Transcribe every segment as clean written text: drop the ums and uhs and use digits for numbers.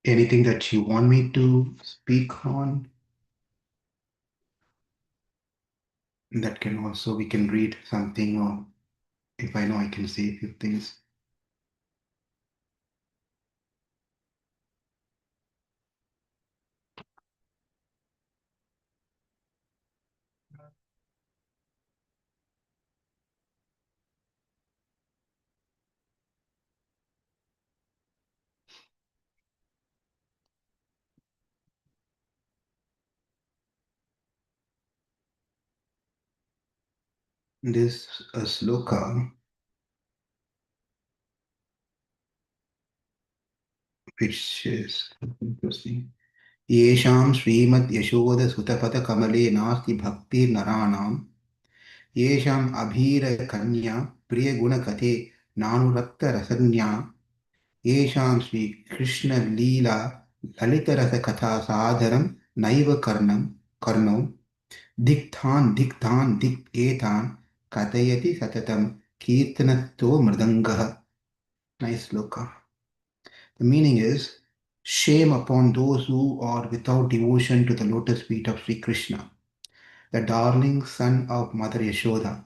anything that you want me to speak on? That can also, we can read something, or if I know, I can say a few things. This sloka, which is interesting. Yesham Śrīmad Yashoda Sutapada Kamale Nasti Bhakti Naranam Yesham Abhira Kanya Priya Guna Kate Nanurakta Rasanya Yesham Sri Krishna Leela Lalita Rasa Katha Sadharam Naiva Karnam Diktan Dik Etan Katayati Satatam Kirtanato Mridangaha. Nice sloka. The meaning is, shame upon those who are without devotion to the lotus feet of Sri Krishna, the darling son of Mother Yashoda,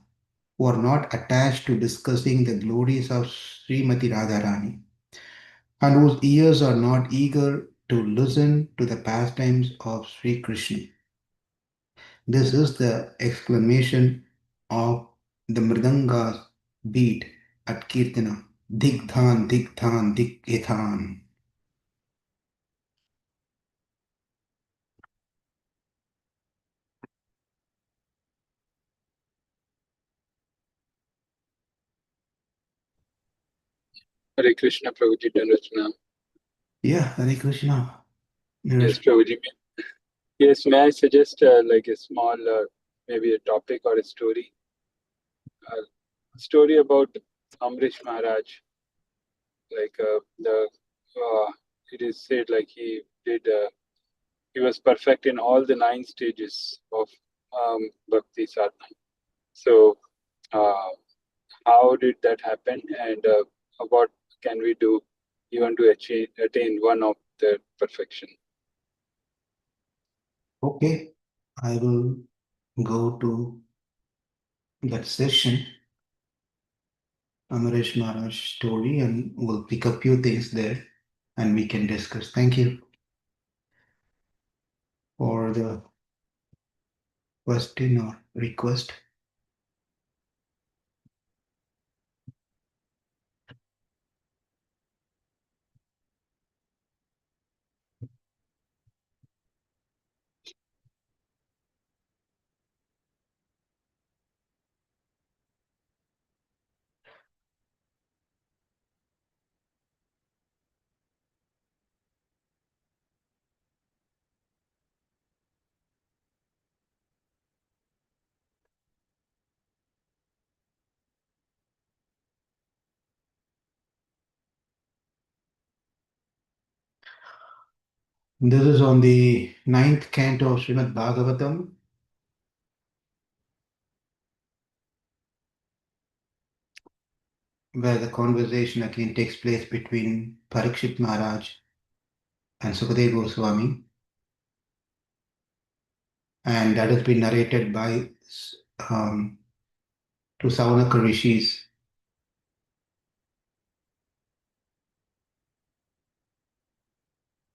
who are not attached to discussing the glories of Śrīmatī Rādhārāṇī, and whose ears are not eager to listen to the pastimes of Sri Krishna. This is the exclamation of the Mridanga's beat at Kirtana. Digdhan, Digdhan, Dik Ethan. Hare Krishna, Prabhuji, Dhanrachana. Yeah, Hare Krishna. Yes, Prabhuji. Yes, may I suggest like a small, maybe a topic or a story? Story about Ambarīṣa Mahārāja. Like it is said like he was perfect in all the 9 stages of Bhakti sadhana. So how did that happen, and what can we do even to attain one of the perfection? Okay, I will go to that session, Ambarīṣa Mahārāja story, and we'll pick up few things there and we can discuss. Thank you for the question or request. This is on the 9th canto of Śrīmad-Bhāgavatam. Where the conversation again takes place between Parikshit Maharaj and Sukadeva Goswami. And that has been narrated by two Saunaka Rishis.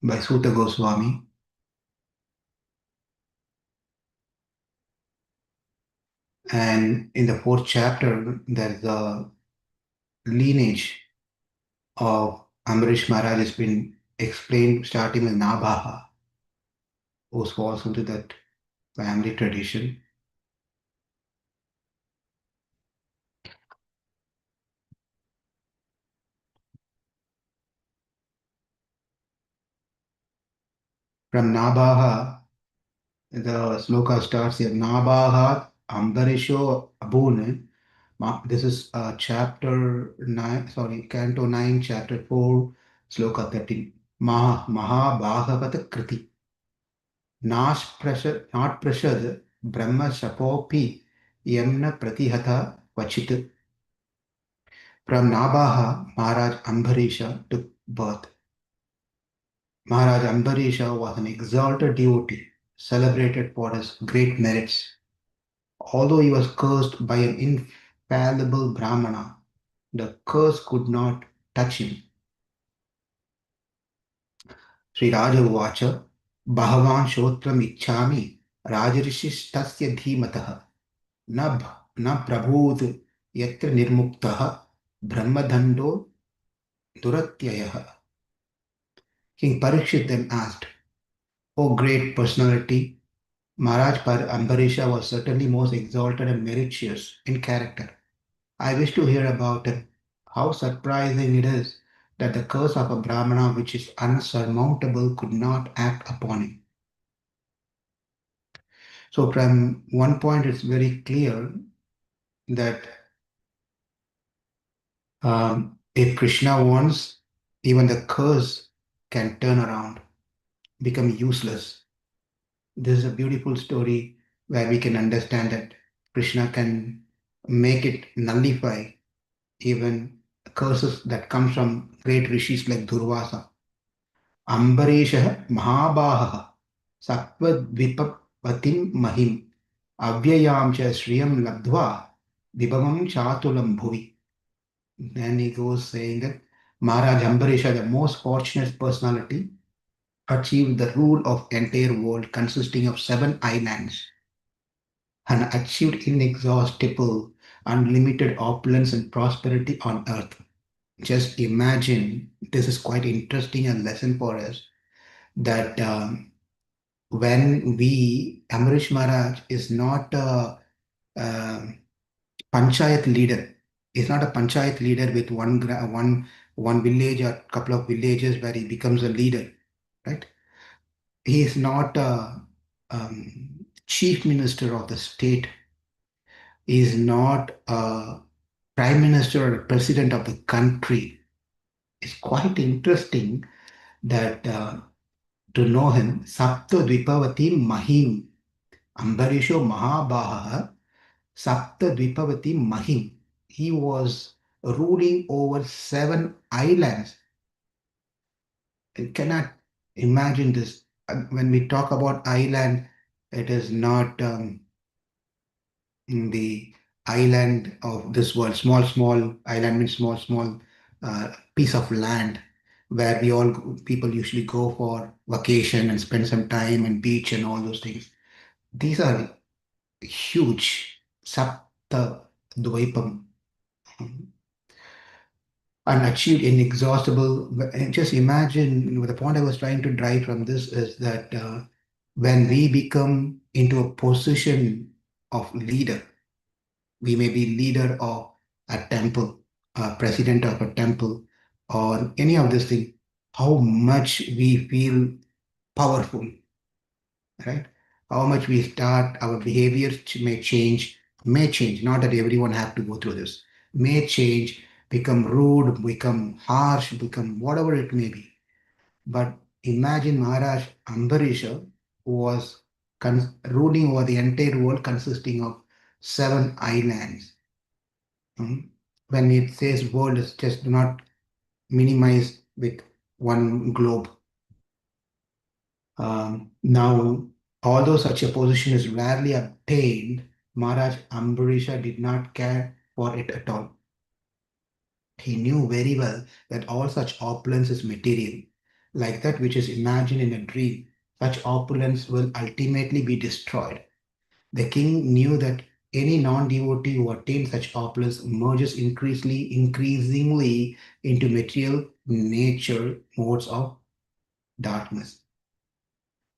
By Suta Goswami. And in the 4th chapter, there's a lineage of Ambarīṣa Mahārāja has been explained, starting with Nabhaha, who falls into that family tradition. From Nabhaha, the sloka starts here. Nabhahat Ambarīṣo Abune. This is chapter 9, Canto 9, chapter 4, sloka 13. Mahābhāgavata Kriti. Not prashad Brahma Shapopi Yamna Pratihata Vachit. From Nabhaha, Mahārāja Ambarīṣa took birth. Mahārāja Ambarīṣa was an exalted devotee, celebrated for his great merits. Although he was cursed by an infallible Brahmana, the curse could not touch him. Sri Raja Uvacha, Bhagavan Shotram Ichchami, Rajarishishtasya Dhimataha, na Prabhud Yatra Nirmuktaha, Brahmadhando Duratyayaha. King Parikshit then asked, O great personality, Maharaj Ambarīṣa was certainly most exalted and meritorious in character. I wish to hear about it. How surprising it is that the curse of a Brahmana, which is unsurmountable, could not act upon him. So, from one point, it's very clear that if Krishna wants, even the curse can turn around, become useless. This is a beautiful story where we can understand that Krishna can make it nullify even curses that come from great rishis like Durvāsā. Ambarīṣa Mahārāja Sattva-dvipatim mahim avyayam cha shriyam labdva vibhavam chatulam bhuvi. Then he goes saying that Mahārāja Ambarīṣa, the most fortunate personality, achieved the rule of entire world consisting of 7 islands and achieved inexhaustible, unlimited opulence and prosperity on earth. Just imagine, this is quite interesting and lesson for us, that when Amarish Maharaj is not a, panchayat leader, is not a panchayat leader with one village or couple of villages where he becomes a leader, right? He is not a chief minister of the state. He is not a prime minister or a president of the country. It's quite interesting that to know him, Sapta Dvipavati Mahim, Ambarīṣo Mahārāja, Sapta Dvipavati Mahim. He was ruling over 7 islands. You cannot imagine this. When we talk about island, it is not in the island of this world. Small island means small piece of land where people usually go for vacation and spend some time and beach and all those things. These are huge, Sapta Dvaipam, and achieved inexhaustible. And just imagine, the point I was trying to drive from this is that when we become into a position of leader, we may be leader of a temple, president of a temple, or any of this thing, how much we feel powerful, right? How much we start, our behaviors may change, not that everyone have to go through this, may change, become rude, become harsh, become whatever it may be. But imagine Maharaj Ambarīṣa, who was ruling over the entire world consisting of 7 islands. When it says world, it's just not minimize with one globe. Now, although such a position is rarely obtained, Maharaj Ambarīṣa did not care for it at all. He knew very well that all such opulence is material, like that which is imagined in a dream. Such opulence will ultimately be destroyed. The king knew that any non-devotee who attains such opulence merges increasingly into material nature modes of darkness.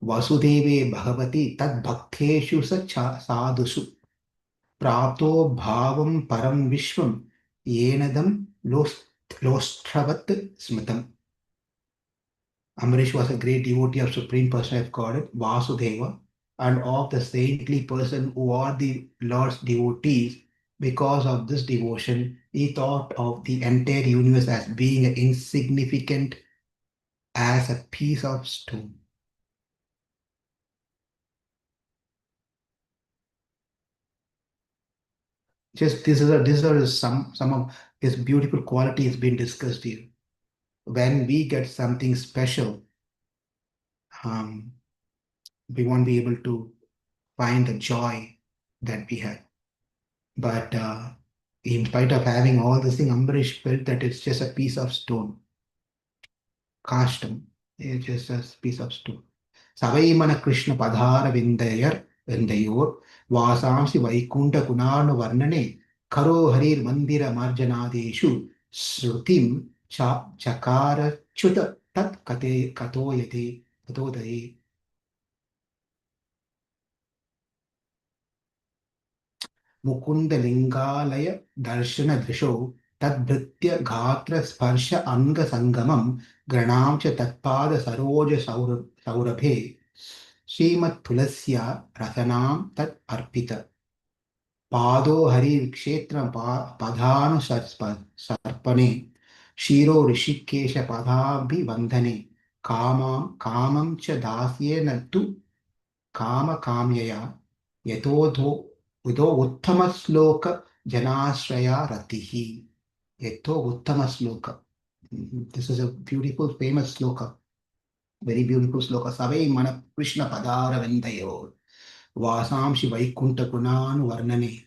Vasudeve Bhagavati tad bhakteshu sadhusu prapto bhavam param vishvam yenadam lostravat smitam. Ambarīṣa was a great devotee of Supreme Personality of Godhead, Vasudeva, and of the saintly person who are the Lord's devotees. Because of this devotion, he thought of the entire universe as being insignificant as a piece of stone. Just these are some of his beautiful qualities being discussed here. When we get something special, we won't be able to find the joy that we had. But in spite of having all this thing, Ambarish felt that it's just a piece of stone. Kashtam. It's just a piece of stone. Savaimana Krishna Padhara Vindayor Vasamsi Vaikunta Kunarna Varnane Karo Harir Mandira Marjanadeshu Srutim Chakara Chuta Tat Kate Katoyate Katodaye Mukunda Lingalaya Darshana Drisho Tadbritya Gatra Sparsha Anga Sangamam Granamcha Tatpada Saroja Saurabhe Śrīmat Tulasya Rasanam Tat Arpita Pado Hari Kshetra Padhanu Sarpane Shiro Rishikesha Padhabhi Vandhane Kamam Cha Dasyena Tu Kama Kamyaya Yatodho Udo Uttama Sloka Janashraya Ratihi Yato Uttama Sloka. This is a beautiful, famous sloka. Very beautiful sloka. Savai Mana Krishna Padara Vendayor Vasamshi Vaikunta Kunan Varnane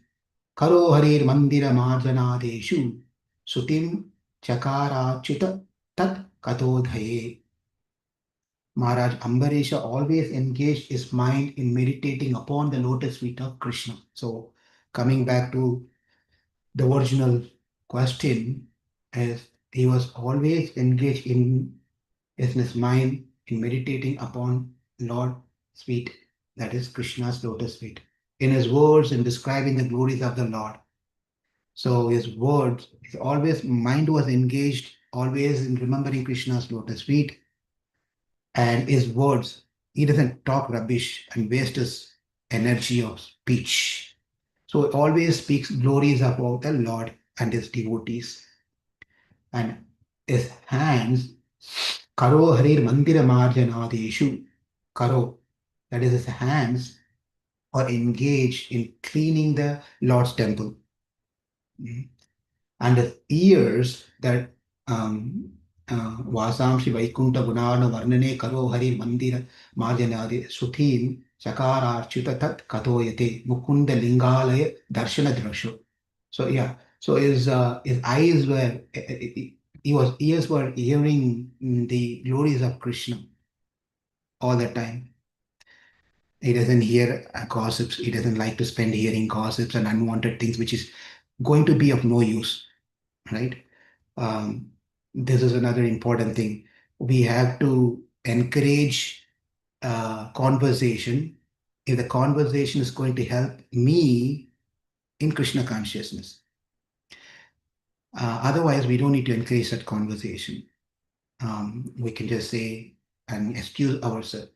Karo Harir Mandira Marjanadeshu Sutim Chakara Chita Tat Katodhaye. Mahārāja Ambarīṣa always engaged his mind in meditating upon the lotus feet of Krishna. So, coming back to the original question, is he was always engaged in his mind in meditating upon Lord's feet, that is Krishna's lotus feet. In his words, in describing the glories of the Lord. So his words, his always mind was engaged always in remembering Krishna's lotus feet. And his words, he doesn't talk rubbish and waste his energy of speech. So he always speaks glories about the Lord and his devotees. And his hands, Karo Harir Mandira Marjanadeshu, Karo, that is his hands, are engaged in cleaning the Lord's temple. And his ears that Vasamshi Vaikunta Gunana Varnane Karo Hari Mandira Marjanadi Suthim Chakara Chuta Tat Katoyate Mukunda Lingalaya Darshana Drasho. So yeah, so his eyes were, his ears were hearing the glories of Krishna all the time. He doesn't hear gossips. He doesn't like to spend hearing gossips and unwanted things, which is going to be of no use, right? This is another important thing. We have to encourage conversation if the conversation is going to help me in Krishna consciousness. Otherwise, we don't need to encourage that conversation. We can just say and excuse ourselves.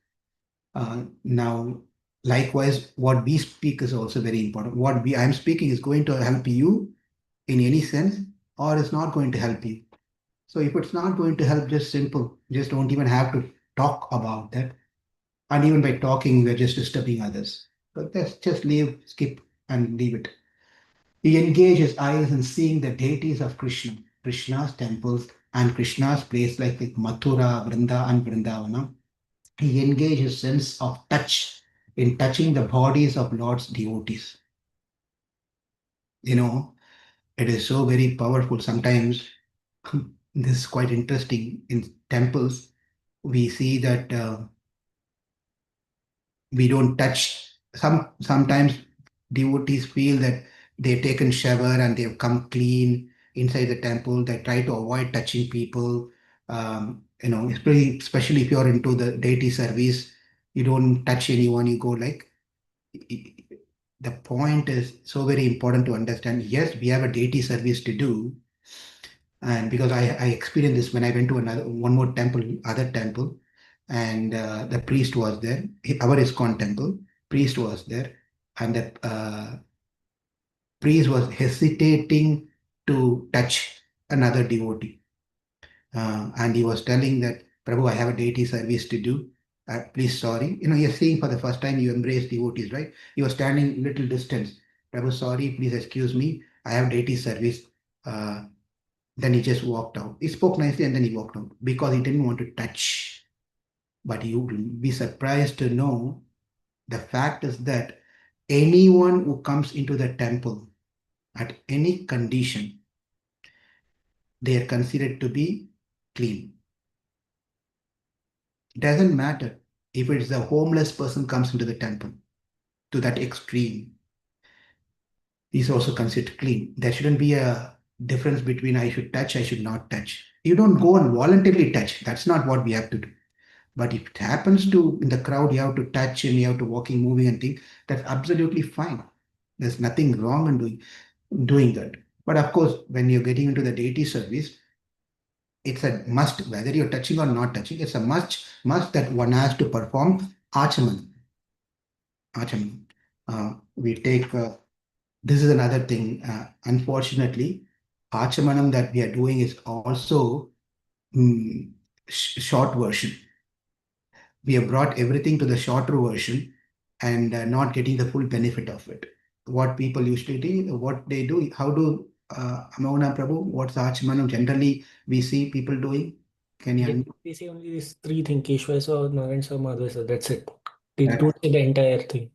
Now, likewise, what we speak is also very important. What I'm speaking is going to help you in any sense, or it's not going to help you. So if it's not going to help, just simple, just don't even have to talk about that. And even by talking, we're just disturbing others. But let's just leave, skip, and leave it. He engaged his eyes in seeing the deities of Krishna, Krishna's temples, and Krishna's place like Mathura, Vrinda, and Vrindavana. He engaged his sense of touch in touching the bodies of Lord's devotees. You know, it is so very powerful. Sometimes this is quite interesting. In temples, we see that we don't touch. Sometimes devotees feel that they've taken shower and they've come clean inside the temple. They try to avoid touching people. Especially if you're into the deity service, you don't touch anyone. You go like. The point is so very important to understand. Yes, we have a deity service to do, and because I experienced this when I went to one more temple, other temple, and the priest was there. Our ISKCON temple priest was there, and the priest was hesitating to touch another devotee, and he was telling that, Prabhu, I have a deity service to do. Please, sorry. You're seeing for the first time you embrace devotees, right? You were standing little distance. Prabhu, sorry, please excuse me. I have deity service. Then he just walked out. He spoke nicely and then he walked out because he didn't want to touch. But you will be surprised to know the fact is that anyone who comes into the temple at any condition, they are considered to be clean. It doesn't matter if it's a homeless person comes into the temple to that extreme. He's also considered clean. There shouldn't be a difference between I should touch, I should not touch. You don't go and voluntarily touch. That's not what we have to do. But if it happens to in the crowd, you have to touch and you have to walking, moving and things, that's absolutely fine. There's nothing wrong in doing that. But of course, when you're getting into the deity service, it's a must, whether you're touching or not touching, it's a must that one has to perform achaman. Achaman. We take, this is another thing, unfortunately, achamanam that we are doing is also short version. We have brought everything to the shorter version and not getting the full benefit of it. What people usually do, what they do, how do Amona Prabhu, what's Achamanam generally we see people doing? Can you They say only these three things, Keshwasa, Narrates, Madhvasa. That's it. They That- don't say the entire thing.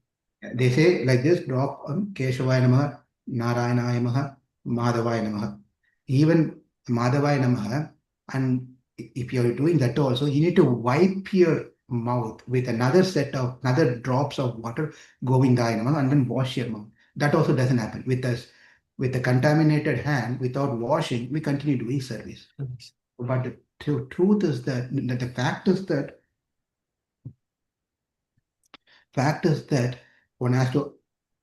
They say like this, drop on Keshavaya Namaha, Narayana Namaha, Madhavaya Namaha. Even Madhavaya Namaha, and if you're doing that also, you need to wipe your mouth with another drops of water, Govindaya Namaha, and then wash your mouth. That also doesn't happen with us. With a contaminated hand, without washing, we continue doing service. But the truth is that the fact is that one has to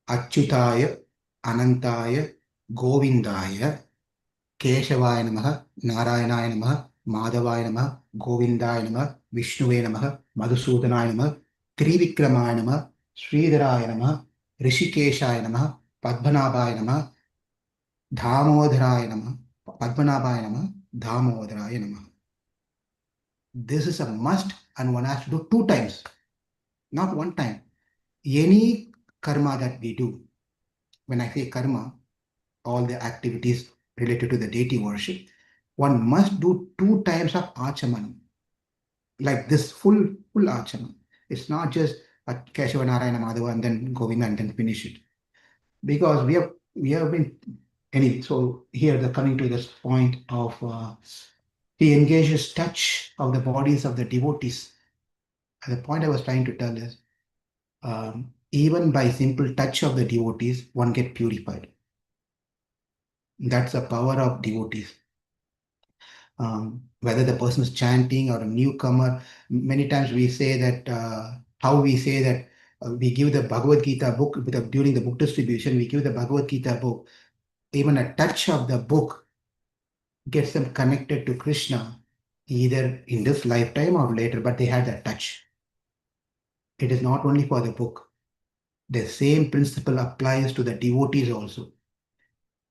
Achyutaya, Anantaya, Govindaya, Keshavaya Namaha, Narayanaya Namaha, Madhavaya Namaha, Govindaya Namaha, Vishnuve Namaha, Madhusudanaya Namaha, Trivikramaya Namaha, Sridharaya Namaha, Rishikeshaya Namaha, Padmanabhaya Namaha, Dhamodharaya Namaha, Padmanabhaya Namaha, Dhamodharaya Namaha. This is a must and one has to do 2 times, not 1 time. Any karma that we do, when I say karma, all the activities related to the deity worship, one must do 2 times of achamanam. Like this full achamanam. It's not just a Keshava Narayana Madhava and then Govinda and then finish it. Because we have been anyway, so here the coming to this point of he engages touch of the bodies of the devotees. And the point I was trying to tell is even by simple touch of the devotees, one get purified. That's the power of devotees. Whether the person is chanting or a newcomer, many times we say that, how we say that we give the Bhagavad Gita book, during the book distribution, we give the Bhagavad Gita book. Even a touch of the book gets them connected to Krishna, either in this lifetime or later, but they had that touch. It is not only for the book. The same principle applies to the devotees also.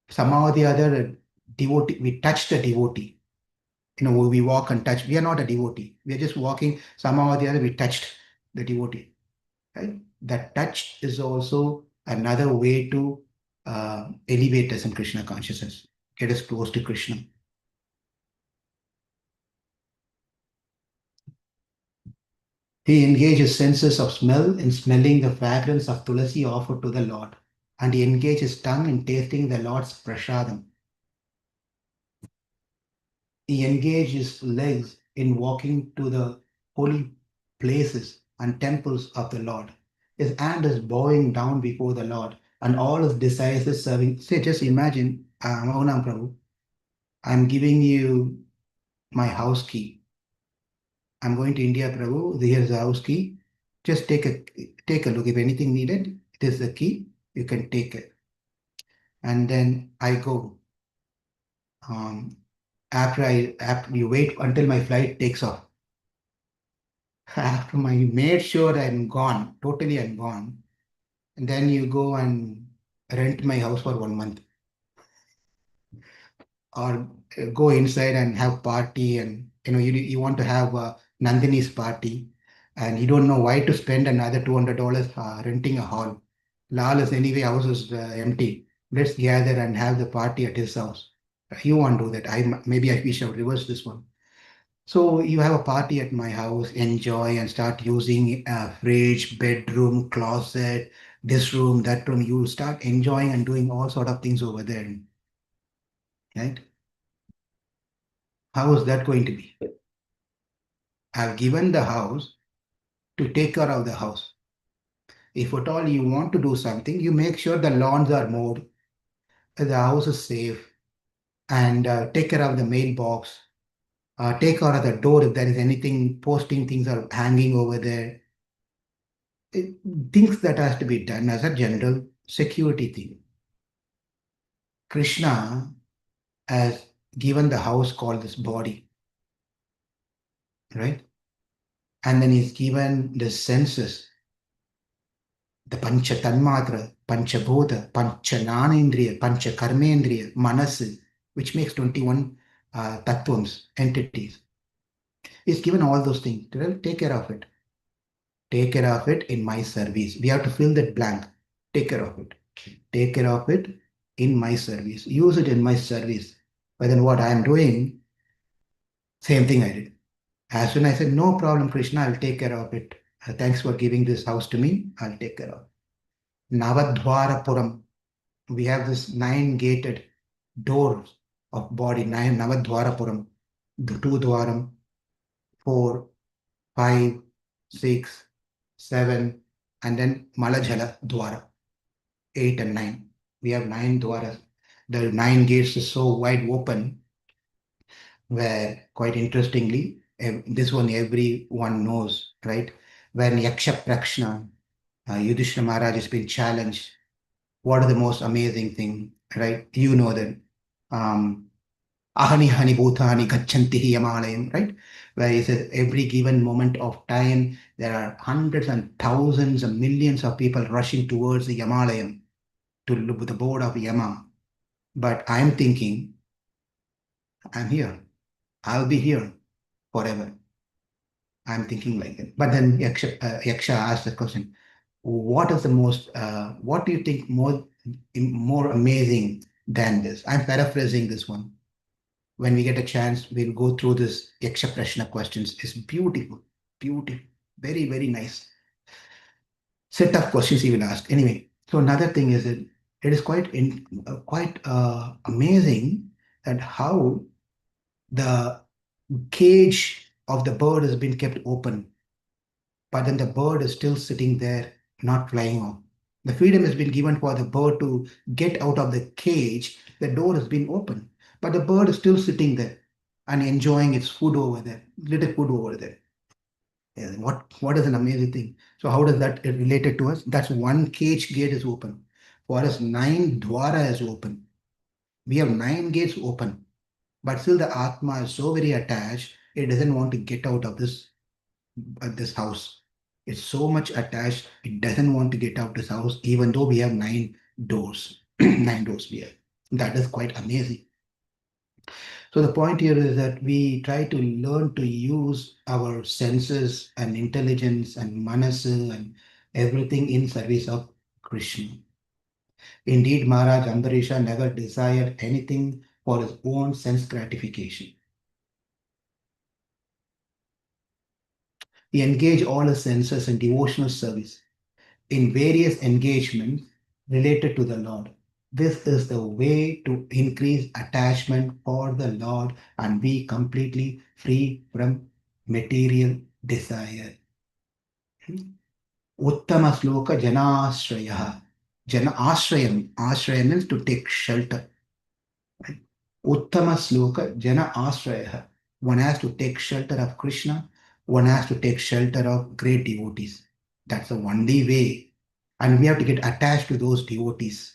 Somehow or the other, devotee, we touch the devotee. We walk and touch. We are not a devotee. We are just walking. Somehow or the other, we touched the devotee. Right? That touch is also another way to elevate us in Krishna consciousness, get us close to Krishna. He engages senses of smell in smelling the fragrance of tulasi offered to the Lord, and he engages tongue in tasting the Lord's prasadam. He engages legs in walking to the holy places and temples of the Lord. His hand is bowing down before the Lord, and all his desires is serving. Say, just imagine, Maunam Prabhu, I'm giving you my house key. I'm going to India, Prabhu. Here's the house key. Just take a look. If anything needed, it is the key. You can take it. And then I go. After you wait until my flight takes off. After I made sure I'm gone, totally I'm gone. And then you go and rent my house for 1 month. Or go inside and have party, and you want to have a Nandini's party and you don't know why to spend another $200 renting a hall. Lal is anyway, house is empty. Let's gather and have the party at his house. You won't do that. We shall reverse this one. So you have a party at my house, enjoy and start using a fridge, bedroom, closet, this room, that room. You start enjoying and doing all sort of things over there, right? How is that going to be? I've given the house to take care of the house. If at all you want to do something, you make sure the lawns are mowed, the house is safe, and take care of the mailbox, take care of the door if there is anything, posting things are hanging over there. It, things that has to be done as a general security thing. Krishna has given the house called this body, right? And then he's given the senses, the pancha tanmatra, pancha bodha, pancha nanendriya, pancha karmendriya, manasi, which makes 21 tattvams, entities. He's given all those things. Take care of it. Take care of it in my service. We have to fill that blank. Take care of it. Take care of it in my service. Use it in my service. But then what I am doing, same thing I did. As soon as I said, no problem, Krishna, I'll take care of it. Thanks for giving this house to me. I'll take care of it. Navadwarapuram. We have this 9 gated doors of body, 9 Navadwarapuram. The 2 dwaram, 4, 5, 6, 7, and then Malajala Dwara, 8 and 9. We have 9 Dwaras. The 9 gates is so wide open, where quite interestingly, this one everyone knows, right? When Yaksha Prakshna, Yudhishthira Maharaj has been challenged, what is the most amazing thing, right? You know that. Ahani Hani Bhutani Gachanti Yamalayam, right? Where he says every given moment of time, there are hundreds and thousands and millions of people rushing towards the Yamalayam to look at the board of Yama. But I'm thinking, I'm here. I'll be here forever. I'm thinking like that. But then Yaksha asked the question, what is the most, what do you think more amazing than this? I'm paraphrasing this one. When we get a chance, we'll go through this Yaksha Prashna questions. It's beautiful, beautiful, very, very nice set of questions he will ask. Anyway, so another thing is that it is quite amazing that how the cage of the bird has been kept open, but then the bird is still sitting there, not flying off. The freedom has been given for the bird to get out of the cage. The door has been open, but the bird is still sitting there and enjoying its food over there, little food over there. Yeah, what is an amazing thing? So how does that related to us? That's one cage gate is open. For us, 9 dwara is open. We have 9 gates open, but still the Atma is so very attached, it doesn't want to get out of this house. It's so much attached, it doesn't want to get out this house, even though we have 9 doors. 9 doors we have. That is quite amazing. So the point here is that we try to learn to use our senses and intelligence and manasa and everything in service of Krishna. Indeed, Mahārāja Ambarīṣa never desired anything for his own sense gratification. He engaged all his senses in devotional service, in various engagements related to the Lord. This is the way to increase attachment for the Lord and be completely free from material desire. Uttama sloka janashraya. Jana ashrayam. Ashrayam means to take shelter. Uttama sloka jana ashraya. One has to take shelter of Krishna. One has to take shelter of great devotees. That's the only way. And we have to get attached to those devotees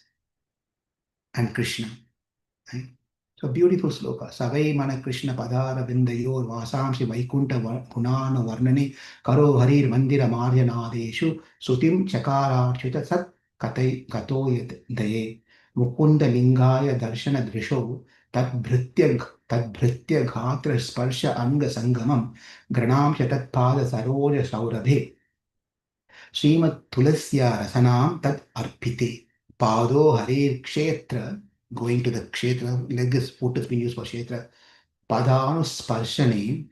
and Krishna. Right? So beautiful sloka. Savai mana Krishna padara bindayor vasamsi vaikunta gunana varnani karo harir mandira marjanadeshu sutim chakararchita sat katai kato daye mukunda lingaya darshana drisho तद्भृत्य घात्र स्पर्श अंग संगमम गृणाम तात पाद सरोज सौरभे श्रीमत्तुलस्या रसनाम तत् अर्पिते पादो हरे क्षेत्र going to the kshetra, like this foot has been used for kshetra, padanu sparshane,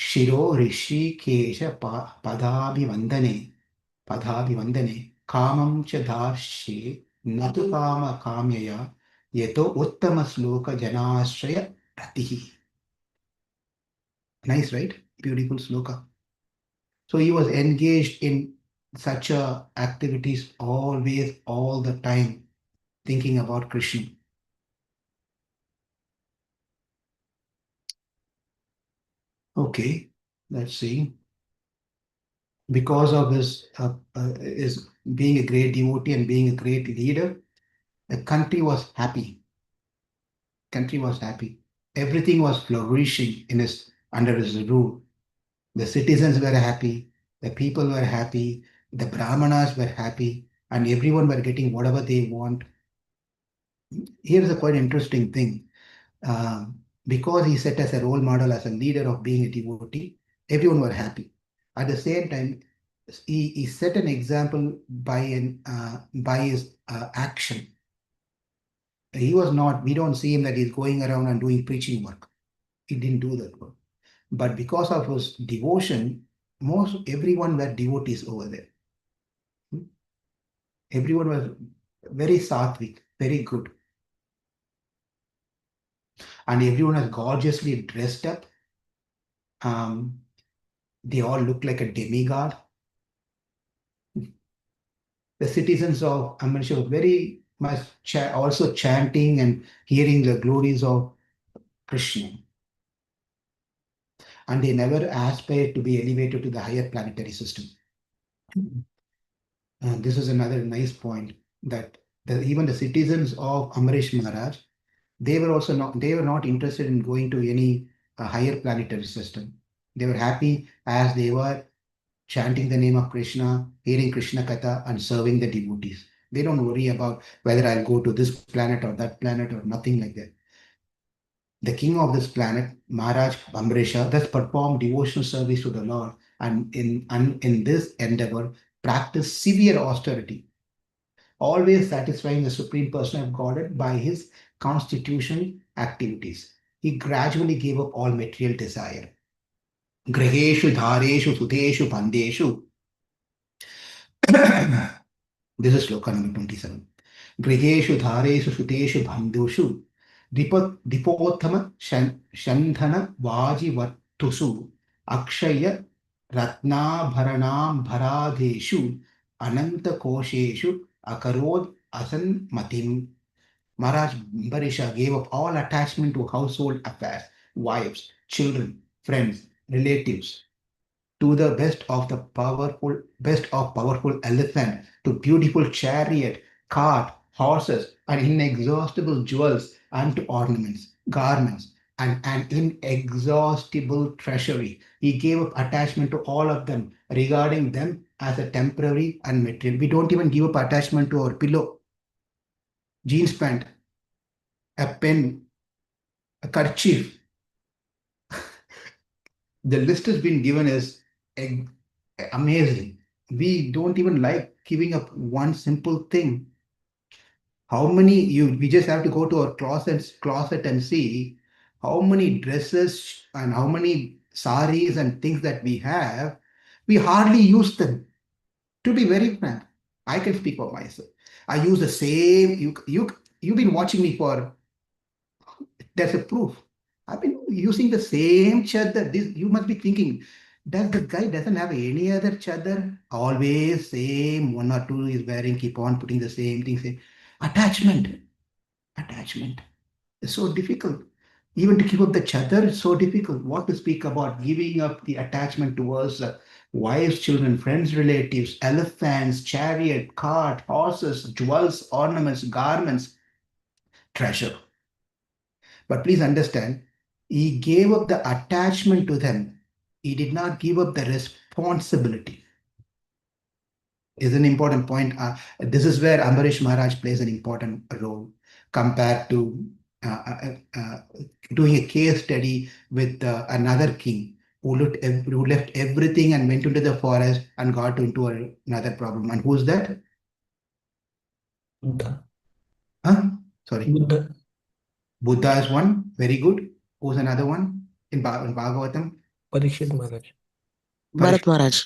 Shiro Rishi Kesha Padabhivandane Kamam cha dharshe natu kama kamyaya yato uttama sloka janashraya ratihi. Nice, right? Beautiful sloka. So he was engaged in such activities always, all the time, thinking about Krishna. Okay, let's see. Because of his being a great devotee and being a great leader, the country was happy. Country was happy. Everything was flourishing under his rule. The citizens were happy, the people were happy, the brahmanas were happy, and everyone were getting whatever they want. Here's a quite interesting thing. Because he set as a role model, as a leader of being a devotee, everyone were happy. At the same time, he set an example by his action. He was not, we don't see him that he's going around and doing preaching work. He didn't do that work. But because of his devotion, everyone were devotees over there. Everyone was very sattvic, very good. And everyone was gorgeously dressed up. They all looked like a demigod. The citizens of Ambarīṣa were very much also chanting and hearing the glories of Krishna. And they never aspired to be elevated to the higher planetary system. This is another nice point, that even the citizens of Ambarīṣa Mahārāja, they were not interested in going to any higher planetary system. They were happy as they were chanting the name of Krishna, hearing Krishna katha, and serving the devotees. They don't worry about whether I'll go to this planet or that planet or nothing like that. The king of this planet, Mahārāja Ambarīṣa, thus performed devotional service to the Lord, and in this endeavor practiced severe austerity, always satisfying the Supreme Person of Godhead by his constitutional activities. He gradually gave up all material desire. Graheshu, dhareshu, suteshu, pandeshu. This is sloka number 27. Griheshu, dhareshu, suteshu, bandhushu. Dipothama shandhana vaji vartusu. Akshaya ratnabharanam bharadeshu. Ananta kosheshu akarod asan matim. Mahārāja Ambarīṣa gave up all attachment to household affairs, wives, children, friends, relatives, to the best of powerful elephant, to beautiful chariot, cart, horses, and inexhaustible jewels, and to ornaments, garments, and an inexhaustible treasury. He gave up attachment to all of them, regarding them as a temporary and material. We don't even give up attachment to our pillow, jeans pant, a pen, a kerchief. The list has been given as amazing. We don't even like giving up one simple thing. How many we just have to go to our closet and see how many dresses and how many saris and things that we have. We hardly use them. To be very frank, I can speak for myself. I use the same. You've been watching me for. That's a proof. I've been using the same chadar. You must be thinking, does the guy doesn't have any other chadar? Always same, one or two is wearing, keep on putting the same thing. Same. Attachment. It's so difficult. Even to keep up the chadar is so difficult. What to speak about giving up the attachment towards wives, children, friends, relatives, elephants, chariot, cart, horses, jewels, ornaments, garments, treasure. But please understand, he gave up the attachment to them. He did not give up the responsibility. Is an important point. This is where Ambarīṣa Mahārāja plays an important role compared to doing a case study with another king who left everything and went into the forest and got into another problem. And who's that? Buddha. Huh? Sorry. Buddha. Buddha is one. Very good. Who's another one in Bhagavatam? Parikshit Maharaj. Bharat Maharaj.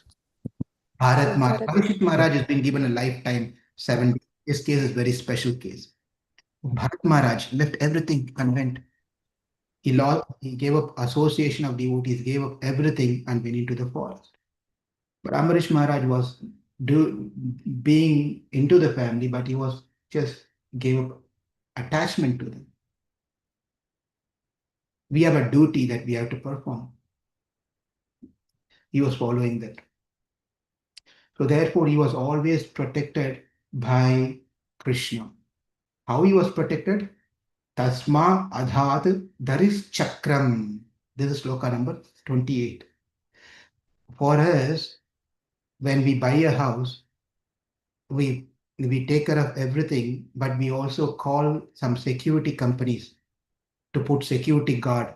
Bharat Maharaj. Bharat. Parikshit Maharaj has been given a lifetime 7 days. His case is very special case. Bharat Maharaj left everything and went. He gave up association of devotees, gave up everything and went into the forest. But Ambarīṣa Maharaj was being into the family, but he was just gave up attachment to them. We have a duty that we have to perform. He was following that. So therefore, he was always protected by Krishna. How he was protected? Tasma adhat daris chakram. This is sloka number 28. For us, when we buy a house, we take care of everything, but we also call some security companies to put security guard,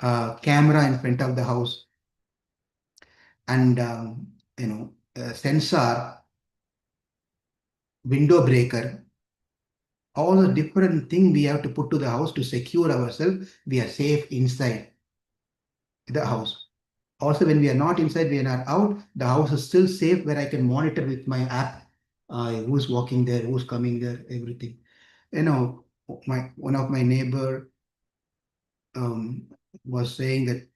camera in front of the house, and sensor, window breaker, all the different things we have to put to the house to secure ourselves. We are safe inside the house. Also, when we are not inside, we are not out, the house is still safe where I can monitor with my app who's walking there, who's coming there, everything. One of my neighbor was saying that,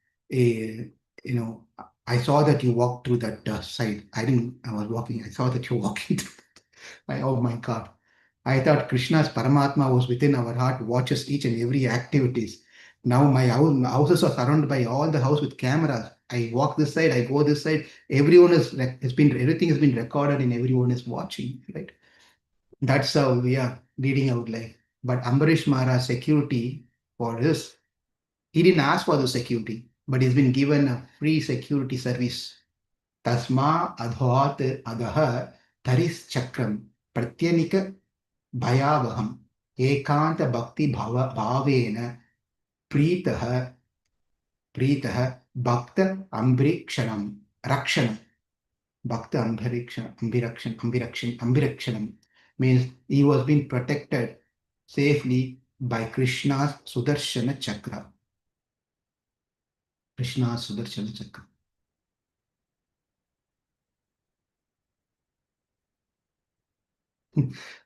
I saw that you walked through that side. I was walking. I saw that you're walking through. Oh my God. I thought Krishna's Paramatma was within our heart, watches each and every activities. Now my houses are surrounded by all the house with cameras. I walk this side, I go this side. Everything has been recorded and everyone is watching, right? That's how we are leading our life. But Ambarīṣa Maharaj security for this, he didn't ask for the security, but he's been given a free security service. Tasma adhat adha taris chakram pratyanika bhayavaham ekanta bhakti bhavena प्रीतः भक्त अम्बरीक्षणम रक्षणम भक्त अम्बिरक्षणम means he was being protected safely by Krishna's Sudarshana Chakra. Krishna's Sudarshana Chakra.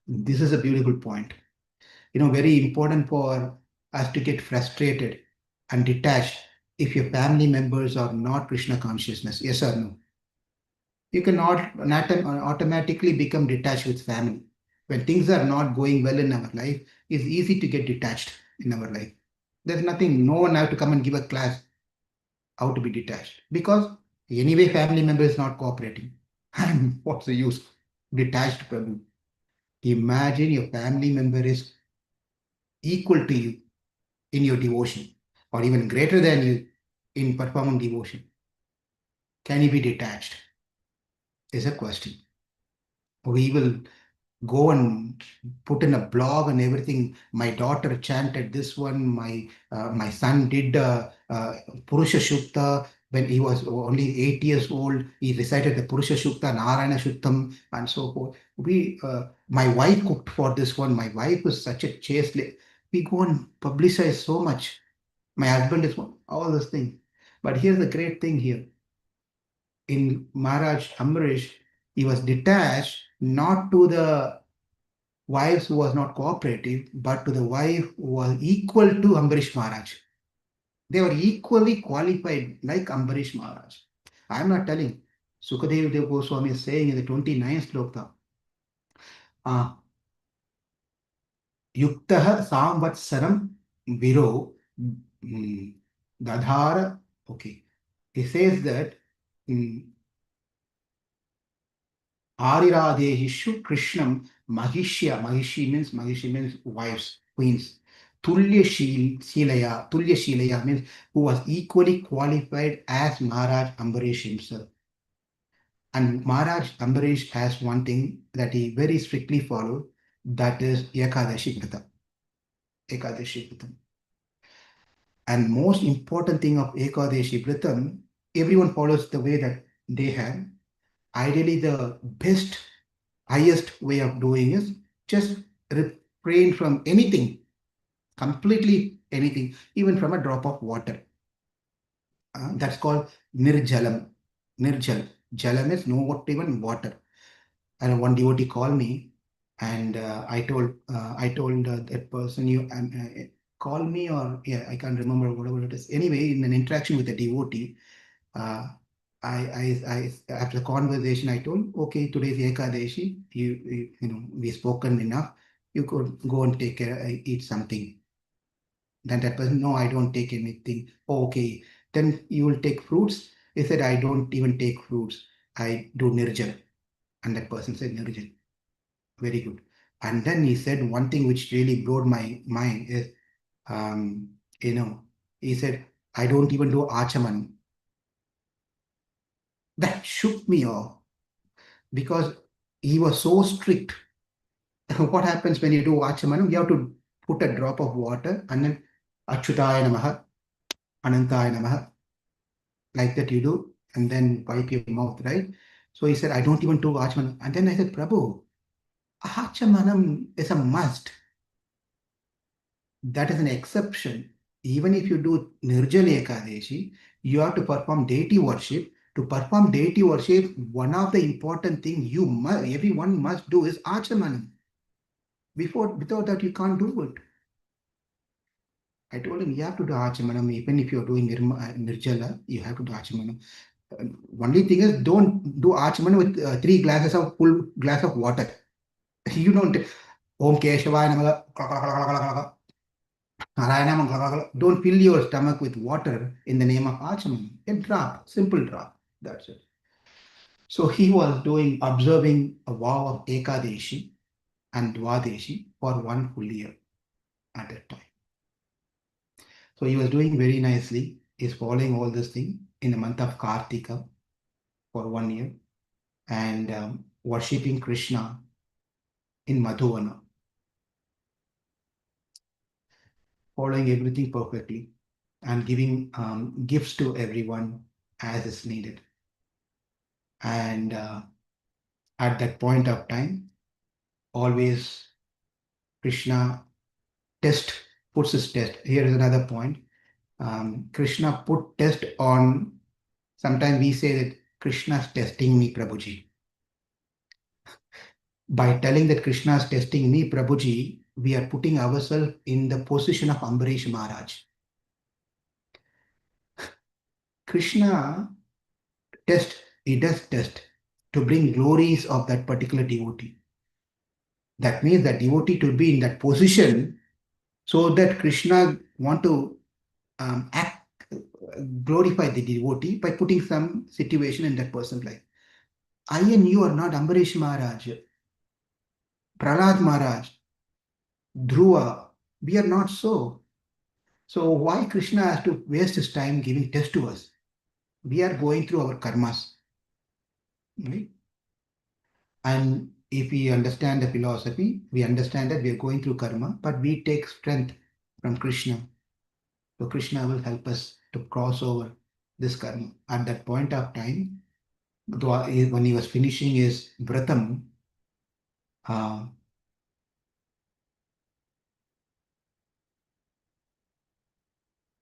This is a beautiful point. Very important for us to get frustrated and detached if your family members are not Krishna consciousness. Yes or no? You cannot automatically become detached with family. When things are not going well in our life, it's easy to get detached in our life. There's nothing, no one have to come and give a class how to be detached. Because anyway, family member is not cooperating. And what's the use? Detached Prabhu. Imagine your family member is equal to you in your devotion, or even greater than you in performing devotion. Can you be detached? Is a question. We will go and put in a blog and everything. My daughter chanted this one. My son did Purusha Shukta when he was only 8 years old. He recited the Purusha Shukta, Narayana Shuktam, and so forth. My wife cooked for this one. My wife is such a chaste lady. We go and publicize so much. My husband is one, all those things. But here's the great thing here. In Mahārāja Ambarīṣa, he was detached not to the wives who was not cooperative, but to the wife who was equal to Ambarīṣa Mahārāja. They were equally qualified like Ambarīṣa Mahārāja. I am not telling. Sukadeva Dev Goswami is saying in the 29th sloka, Yuktah Samvatsaram Viro Dadhara. Okay. He says that Ariradhehishu Krishnam Mahishi means wives, queens. Tulya Shilaya means who was equally qualified as Mahārāja Ambarīṣa himself. And Mahārāja Ambarīṣa has one thing that he very strictly followed, that is Ekadashi Vrata. Ekadashi Vrata. And most important thing of Ekadashi Vrata, everyone follows the way that they have. Ideally, the best, highest way of doing is just refrain from anything, completely anything, even from a drop of water. That's called nirjalam. Nirjal. Jalam is not even water. And one devotee called me, and I told that person, you call me, or yeah, I can't remember whatever it is. Anyway, in an interaction with a devotee, uh, after the conversation, I told, okay, today's Ekadeshi, we spoken enough. You could go and take care, eat something. Then that person, no, I don't take anything. Oh, okay, then you will take fruits. He said, I don't even take fruits. I do nirjal. And that person said, nirjal. Very good. And then he said one thing which really blew my mind is, um, he said, I don't even do achaman. That shook me off because he was so strict. What happens when you do achamanam? You have to put a drop of water and then Achyutaya Namaha, Anantaya Namaha, like that you do, and then wipe your mouth, right? So he said, I don't even do achamanam. And then I said, Prabhu, achamanam is a must. That is an exception. Even if you do Nirjala Ekadeshi, you have to perform deity worship. To perform deity worship, one of the important things everyone must do is achamanam. Without that, you can't do it. I told him, you have to do achamanam. Even if you're doing Nirjala, you have to do achamanam. Only thing is, don't do achamanam with 3 glasses of full glass of water. You don't. Om Keshavaya Namaha. Don't fill your stomach with water in the name of Achaman. A drop, simple drop. That's it. So he was observing a vow of Ekadeshi and Dvadeshi for 1 full year at that time. So he was doing very nicely. He's following all this thing in the month of Kartika for 1 year and worshipping Krishna in Madhuvana, following everything perfectly and giving gifts to everyone as is needed. And at that point of time, always Krishna puts his test. Here is another point. Krishna put test on, sometimes we say that Krishna is testing me, Prabhuji. By telling that Krishna is testing me, Prabhuji, we are putting ourselves in the position of Ambarīṣa Mahārāja. Krishna he does test to bring glories of that particular devotee. That means that devotee to be in that position so that Krishna want to glorify the devotee by putting some situation in that person's life. I and you are not Ambarīṣa Mahārāja, Prahlād Maharaj, Dhruva. We are not so. So why Krishna has to waste his time giving test to us? We are going through our karmas. Right? And if we understand the philosophy, we understand that we are going through karma, but we take strength from Krishna. So Krishna will help us to cross over this karma. At that point of time, when he was finishing his vratam,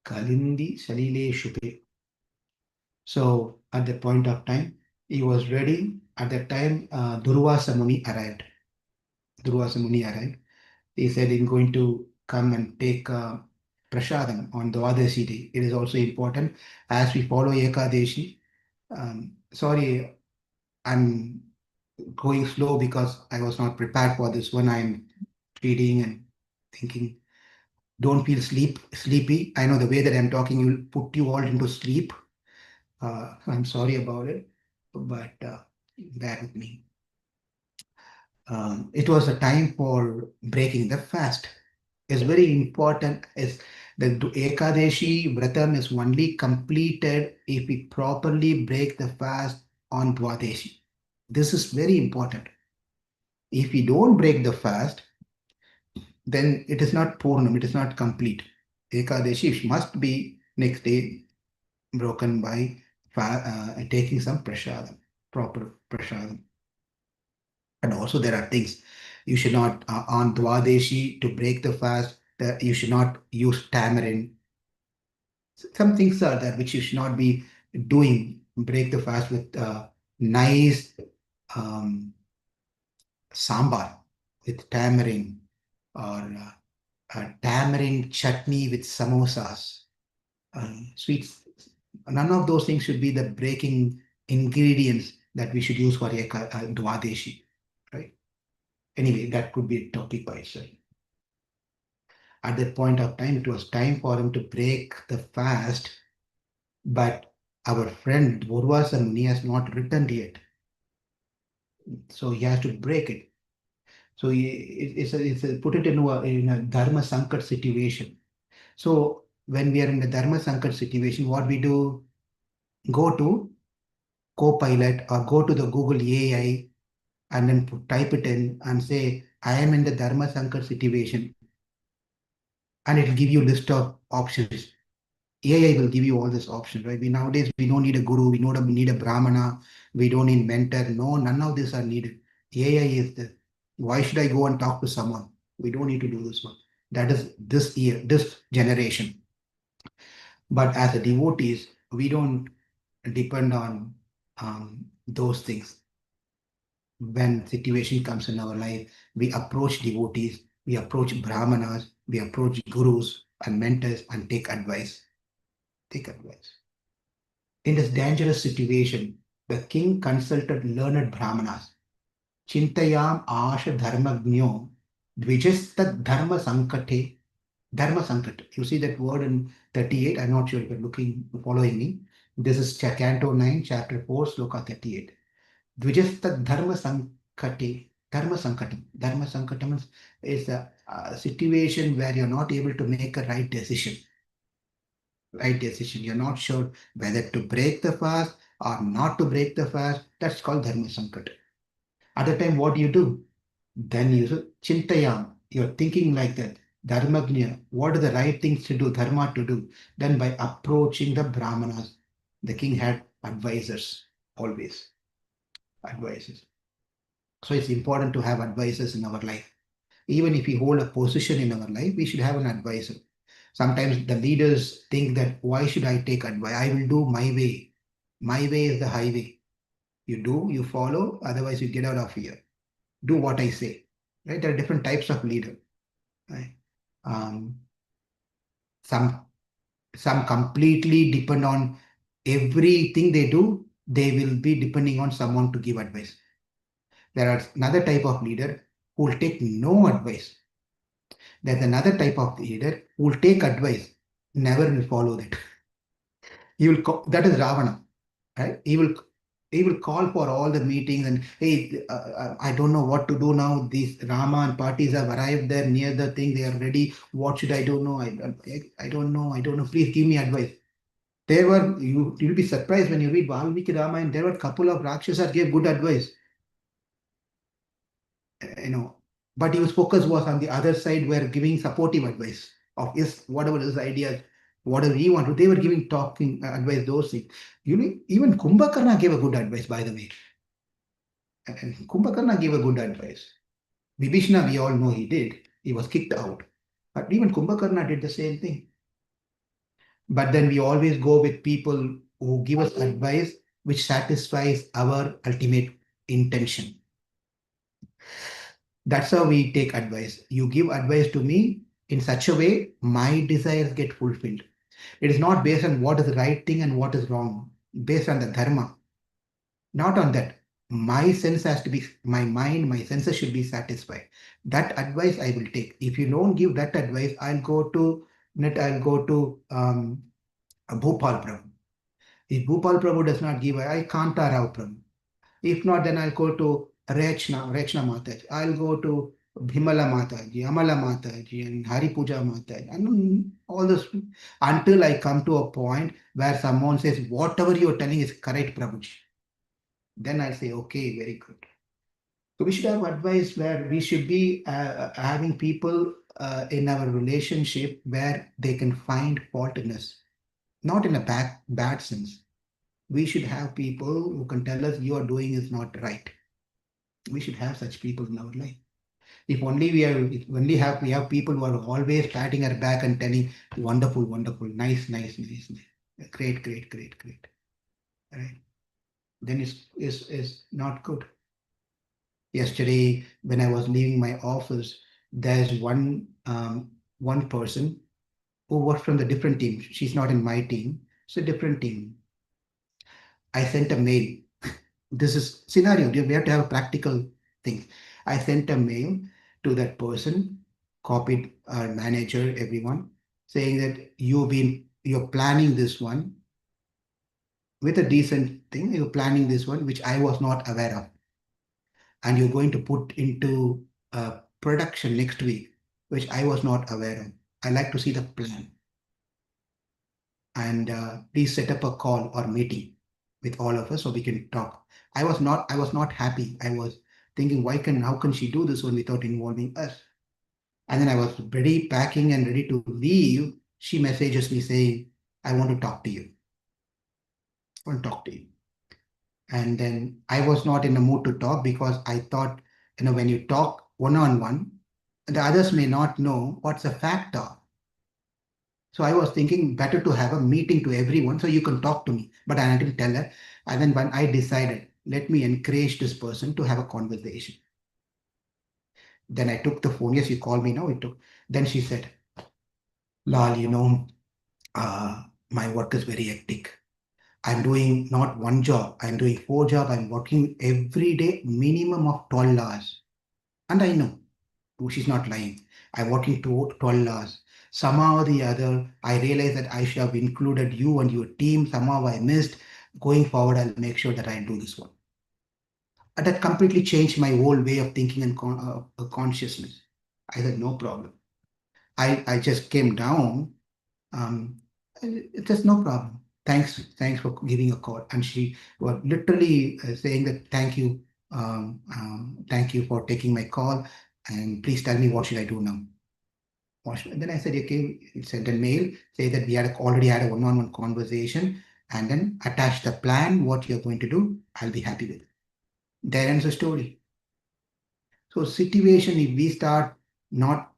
Kalindi Salile Shupe. So at that point of time, he was ready. At that time, Durvāsā Muni arrived. Durvāsā Muni arrived. He said he's going to come and take prasadam on Dvadashi day. It is also important as we follow Ekadeshi. Sorry, I'm going slow because I was not prepared for this one. I'm reading and thinking. Don't feel sleepy. I know the way that I'm talking will put you all into sleep. I'm sorry about it, but bear with me. It was a time for breaking the fast. It's very important. Is the Ekadeshi Vratam is only completed if we properly break the fast on Dvadeshi. This is very important. If we don't break the fast, then it is not Purnam, it is not complete. Ekadeshi must be next day broken by taking some prasadam, proper prasadam. And also there are things you should not, on Dvadeshi to break the fast, you should not use tamarind. Some things are there which you should not be doing. Break the fast with nice sambar with tamarind, or tamarind chutney with samosas, sweets. None of those things should be the breaking ingredients that we should use for a Dvadeshi, right? Anyway, that could be a topic by itself. At that point of time, it was time for him to break the fast, but our friend Durvāsā Muni has not returned yet. So he has to break it. So put it in a dharma sankat situation. So when we are in a dharma sankat situation, what we do? Go to Copilot or go to the Google AI and then type it in and say, I am in the dharma sankat situation, and it will give you a list of options. AI will give you all this option, right? Nowadays we don't need a guru, we don't need a brahmana, we don't need mentor. No, none of these are needed. AI is the. Why should I go and talk to someone? We don't need to do this one. That is this year, this generation. But as a devotees, we don't depend on those things. When situation comes in our life, we approach devotees, we approach brahmanas, we approach gurus and mentors and take advice. Take advice. In this dangerous situation, the king consulted learned brahmanas. Chintayam asha dharmagnyo dvijastad dharma sankate. Dharma sankat. You see that word in 38. I'm not sure if you're following me. This is Canto 9, chapter 4, sloka 38. Dvijastad dharma sankate. Dharma sankatam. Dharma sankatam is a situation where you're not able to make a right decision. Right decision. You're not sure whether to break the fast or not to break the fast. That's called dharma sankat. At the time, what do you do? Then you say, chintayam. You're thinking like that. Dharmagnya. What are the right things to do? Dharma to do. Then by approaching the brahmanas, the king had advisors always. Advisors. So it's important to have advisors in our life. Even if we hold a position in our life, we should have an advisor. Sometimes the leaders think that, why should I take advice? I will do my way. My way is the highway. You do, you follow, otherwise you get out of here. Do what I say. Right? There are different types of leader. Right? Some completely depend on everything they do. They will be depending on someone to give advice. There are another type of leader who will take no advice. There's another type of leader who will take advice, never will follow that. That is Ravana, right? He will call for all the meetings and, hey, I don't know what to do now. These Rama and parties have arrived there near the thing. They are ready. What should I do? I don't know. I don't know. Please give me advice. You'll be surprised when you read Valmiki Ramayana, there were a couple of Rakshasas gave good advice. But his focus was on the other side, where giving supportive advice of whatever his ideas, whatever he wanted. They were giving talking advice, those things. Even Kumbhakarna gave a good advice, by the way. And Kumbhakarna gave a good advice. Vibhishana, we all know he did. He was kicked out. But even Kumbhakarna did the same thing. But then we always go with people who give us advice which satisfies our ultimate intention. That's how we take advice. You give advice to me in such a way, my desires get fulfilled. It is not based on what is the right thing and what is wrong, based on the dharma. Not on that. My sense has to be, my mind, my senses should be satisfied. That advice I will take. If you don't give that advice, I'll go to Bhopal Prabhu. If Bhopal Prabhu does not give, I Kanta Rao Prabhu. If not, then I'll go to Rechna Mataji. I'll go to Bhimala Mataji, Amala Mataji, and Hari Puja Mataji, and all this, until I come to a point where someone says, whatever you're telling is correct, Prabhuji. Then I'll say, okay, very good. So we should have advice where we should be having people in our relationship where they can find fault in us, not in a bad sense. We should have people who can tell us you are doing is not right. We should have such people in our life. If only we have people who are always patting our back and telling, wonderful, wonderful, nice, nice, nice, nice. Great, great, great, great. Right? Then it's not good. Yesterday, when I was leaving my office, there's one person who works from the different team. She's not in my team. It's a different team. I sent a mail. This is scenario. We have to have a practical thing. I sent a mail to that person, copied our manager, everyone, saying that you're planning this one with a decent thing. You're planning this one, which I was not aware of, and you're going to put into production next week, which I was not aware of. I like to see the plan, and please set up a call or meeting with all of us so we can talk. I was not happy. I was thinking, how can she do this one without involving us? And then I was ready, packing and ready to leave. She messages me saying, I want to talk to you. I want to talk to you. And then I was not in the mood to talk because I thought, when you talk one-on-one, the others may not know what's the factor. So I was thinking better to have a meeting to everyone so you can talk to me. But I didn't tell her. And then when I decided, let me encourage this person to have a conversation. Then I took the phone. Yes, you call me now. Then she said, Lal, my work is very hectic. I'm doing not one job. I'm doing 4 jobs. I'm working every day, minimum of 12 hours. And I know she's not lying. I'm working 12 hours. Somehow or the other, I realized that I should have included you and your team. Somehow I missed. Going forward, I'll make sure that I do this one. And that completely changed my whole way of thinking and consciousness. I said, no problem. I just came down. It's just no problem. Thanks for giving a call. And she was literally saying that thank you for taking my call, and please tell me what should I do now. Then I said, okay, sent a mail, say that we already had a one-on-one conversation, and then attach the plan, what you're going to do. I'll be happy with it. There ends the story. So situation, if we start not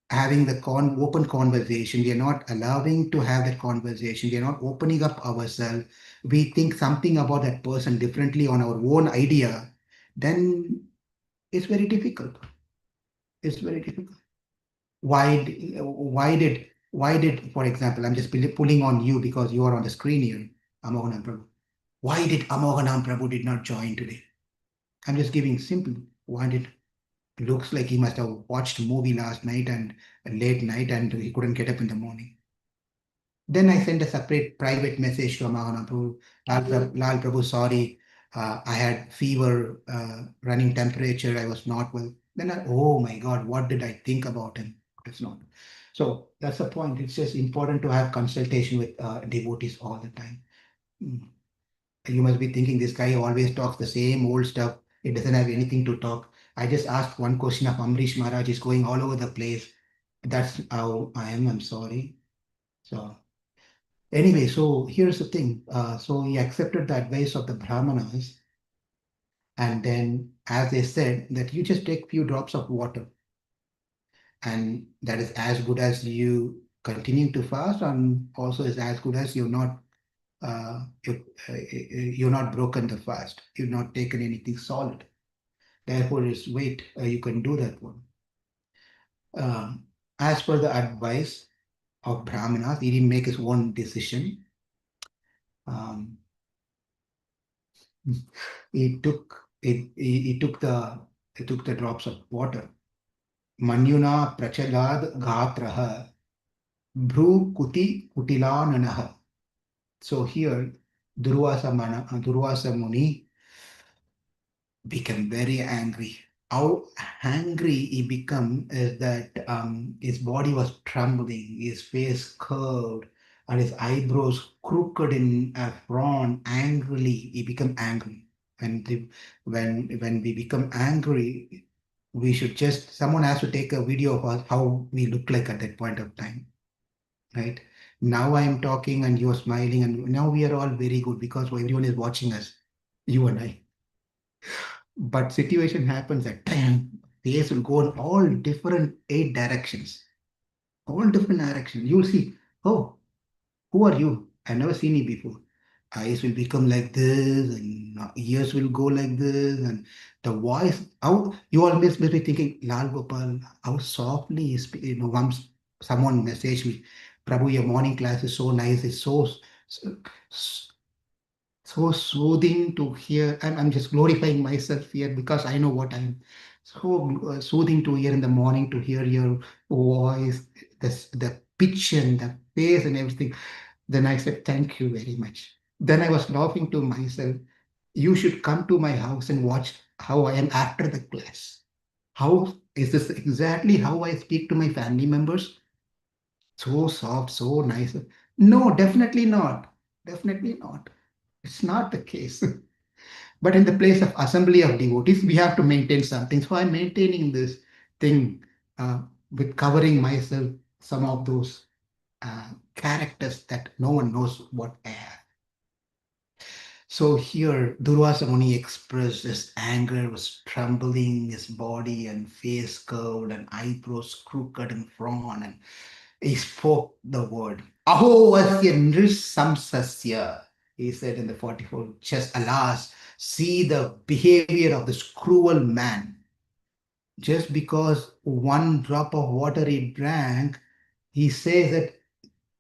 having the open conversation, we are not allowing to have that conversation, we are not opening up ourselves, we think something about that person differently on our own idea, then it's very difficult. It's very difficult. Why did, for example, I'm just pulling on you because you are on the screen here, Amohanam Prabhu. Why did Amohanam Prabhu did not join today? I'm just giving simple. Why did looks like he must have watched a movie last night and late night and he couldn't get up in the morning. Then I sent a separate private message to Mahārāja Prabhu. Lal Prabhu, sorry, I had fever, running temperature, I was not well. Then oh my God, what did I think about him? It's not. So that's the point. It's just important to have consultation with devotees all the time. You must be thinking this guy always talks the same old stuff. It doesn't have anything to talk. I just asked one question of Ambarīṣa Mahārāja. Is going all over the place. That's how I am. I'm sorry. So anyway, so here's the thing. So he accepted the advice of the Brahmanas. And then, as they said, that you just take few drops of water. And that is as good as you continue to fast, and also is as good as you're not broken the fast. You've not taken anything solid. Therefore, wait, you can do that one. As per the advice of Brahmanas, he didn't make his own decision. He took the drops of water. Manyuna prachalad ghatraha bhru kuti kutilananaha. So here, Durvāsā Muni became very angry. How angry he became is that his body was trembling, his face curved, and his eyebrows crooked in a frown. Angrily, he became angry. When we become angry, we should someone has to take a video of us, how we look like at that point of time, right? Now I am talking and you're smiling, and now we are all very good because everyone is watching us, you and I. But situation happens at time. face will go in all different 8 directions. All different directions. You'll see, oh, who are you? I've never seen you before. Eyes will become like this, and ears will go like this, and the voice. How you always may be thinking, Lal Gopal, how softly is. Once someone messaged me, Prabhu, your morning class is so nice. It's so, so soothing to hear. I'm just glorifying myself here because I know what I'm. So soothing to hear in the morning to hear your voice, the pitch and the pace and everything. Then I said, thank you very much. Then I was laughing to myself. You should come to my house and watch how I am after the class. How is this exactly how I speak to my family members? So soft, so nice. No, definitely not. Definitely not. It's not the case. But in the place of assembly of devotees, we have to maintain something. So I'm maintaining this thing with covering myself, some of those characters that no one knows what I have. So here, Durvāsā Muni expressed his anger, was trembling, his body and face curved, and eyebrows crooked in front, and he spoke the word. Aho asya nrisamsasya, he said in the 44th chest, alas, see the behavior of this cruel man. Just because one drop of water he drank, he says that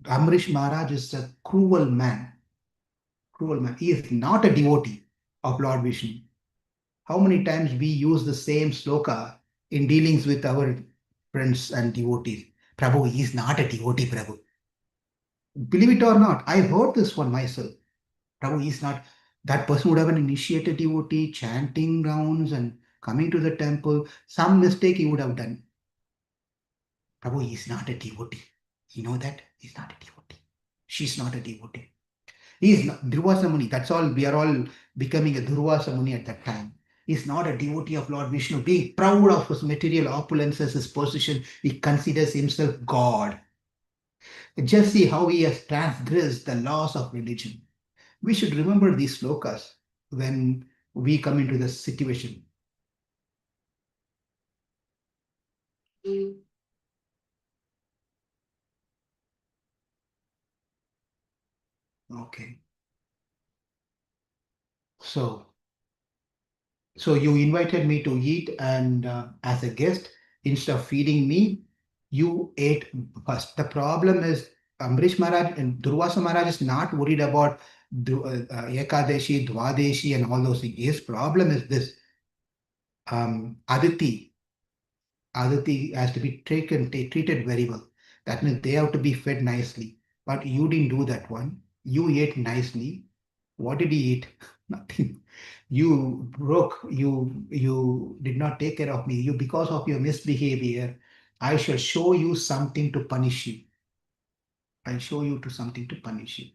Ambarīṣa Mahārāja is a cruel man. Cruel man. He is not a devotee of Lord Vishnu. How many times we use the same sloka in dealings with our friends and devotees? Prabhu, he is not a devotee, Prabhu. Believe it or not, I heard this one myself. Prabhu, he is not. That person would have an initiated devotee, chanting rounds and coming to the temple. Some mistake he would have done. Prabhu, he is not a devotee. You know that? He's not a devotee. She's not a devotee. He is not Durvāsā Muni. That's all. We are all becoming a Durvāsā Muni at that time. He's not a devotee of Lord Vishnu. Being proud of his material opulences, his position, he considers himself God. Just see how he has transgressed the laws of religion. We should remember these slokas when we come into this situation. Okay. So you invited me to eat, and as a guest, instead of feeding me, you ate first. The problem is Ambarīṣa Mahārāja and Durvāsā Mahārāja is not worried about Ekadeshi, Dvadeshi, and all those things. His problem is this: Aditi has to be treated very well. That means they have to be fed nicely. But you didn't do that one. You ate nicely. What did he eat? Nothing. You broke. You did not take care of me. You, because of your misbehavior, I shall show you something to punish you. I'll show you to something to punish you.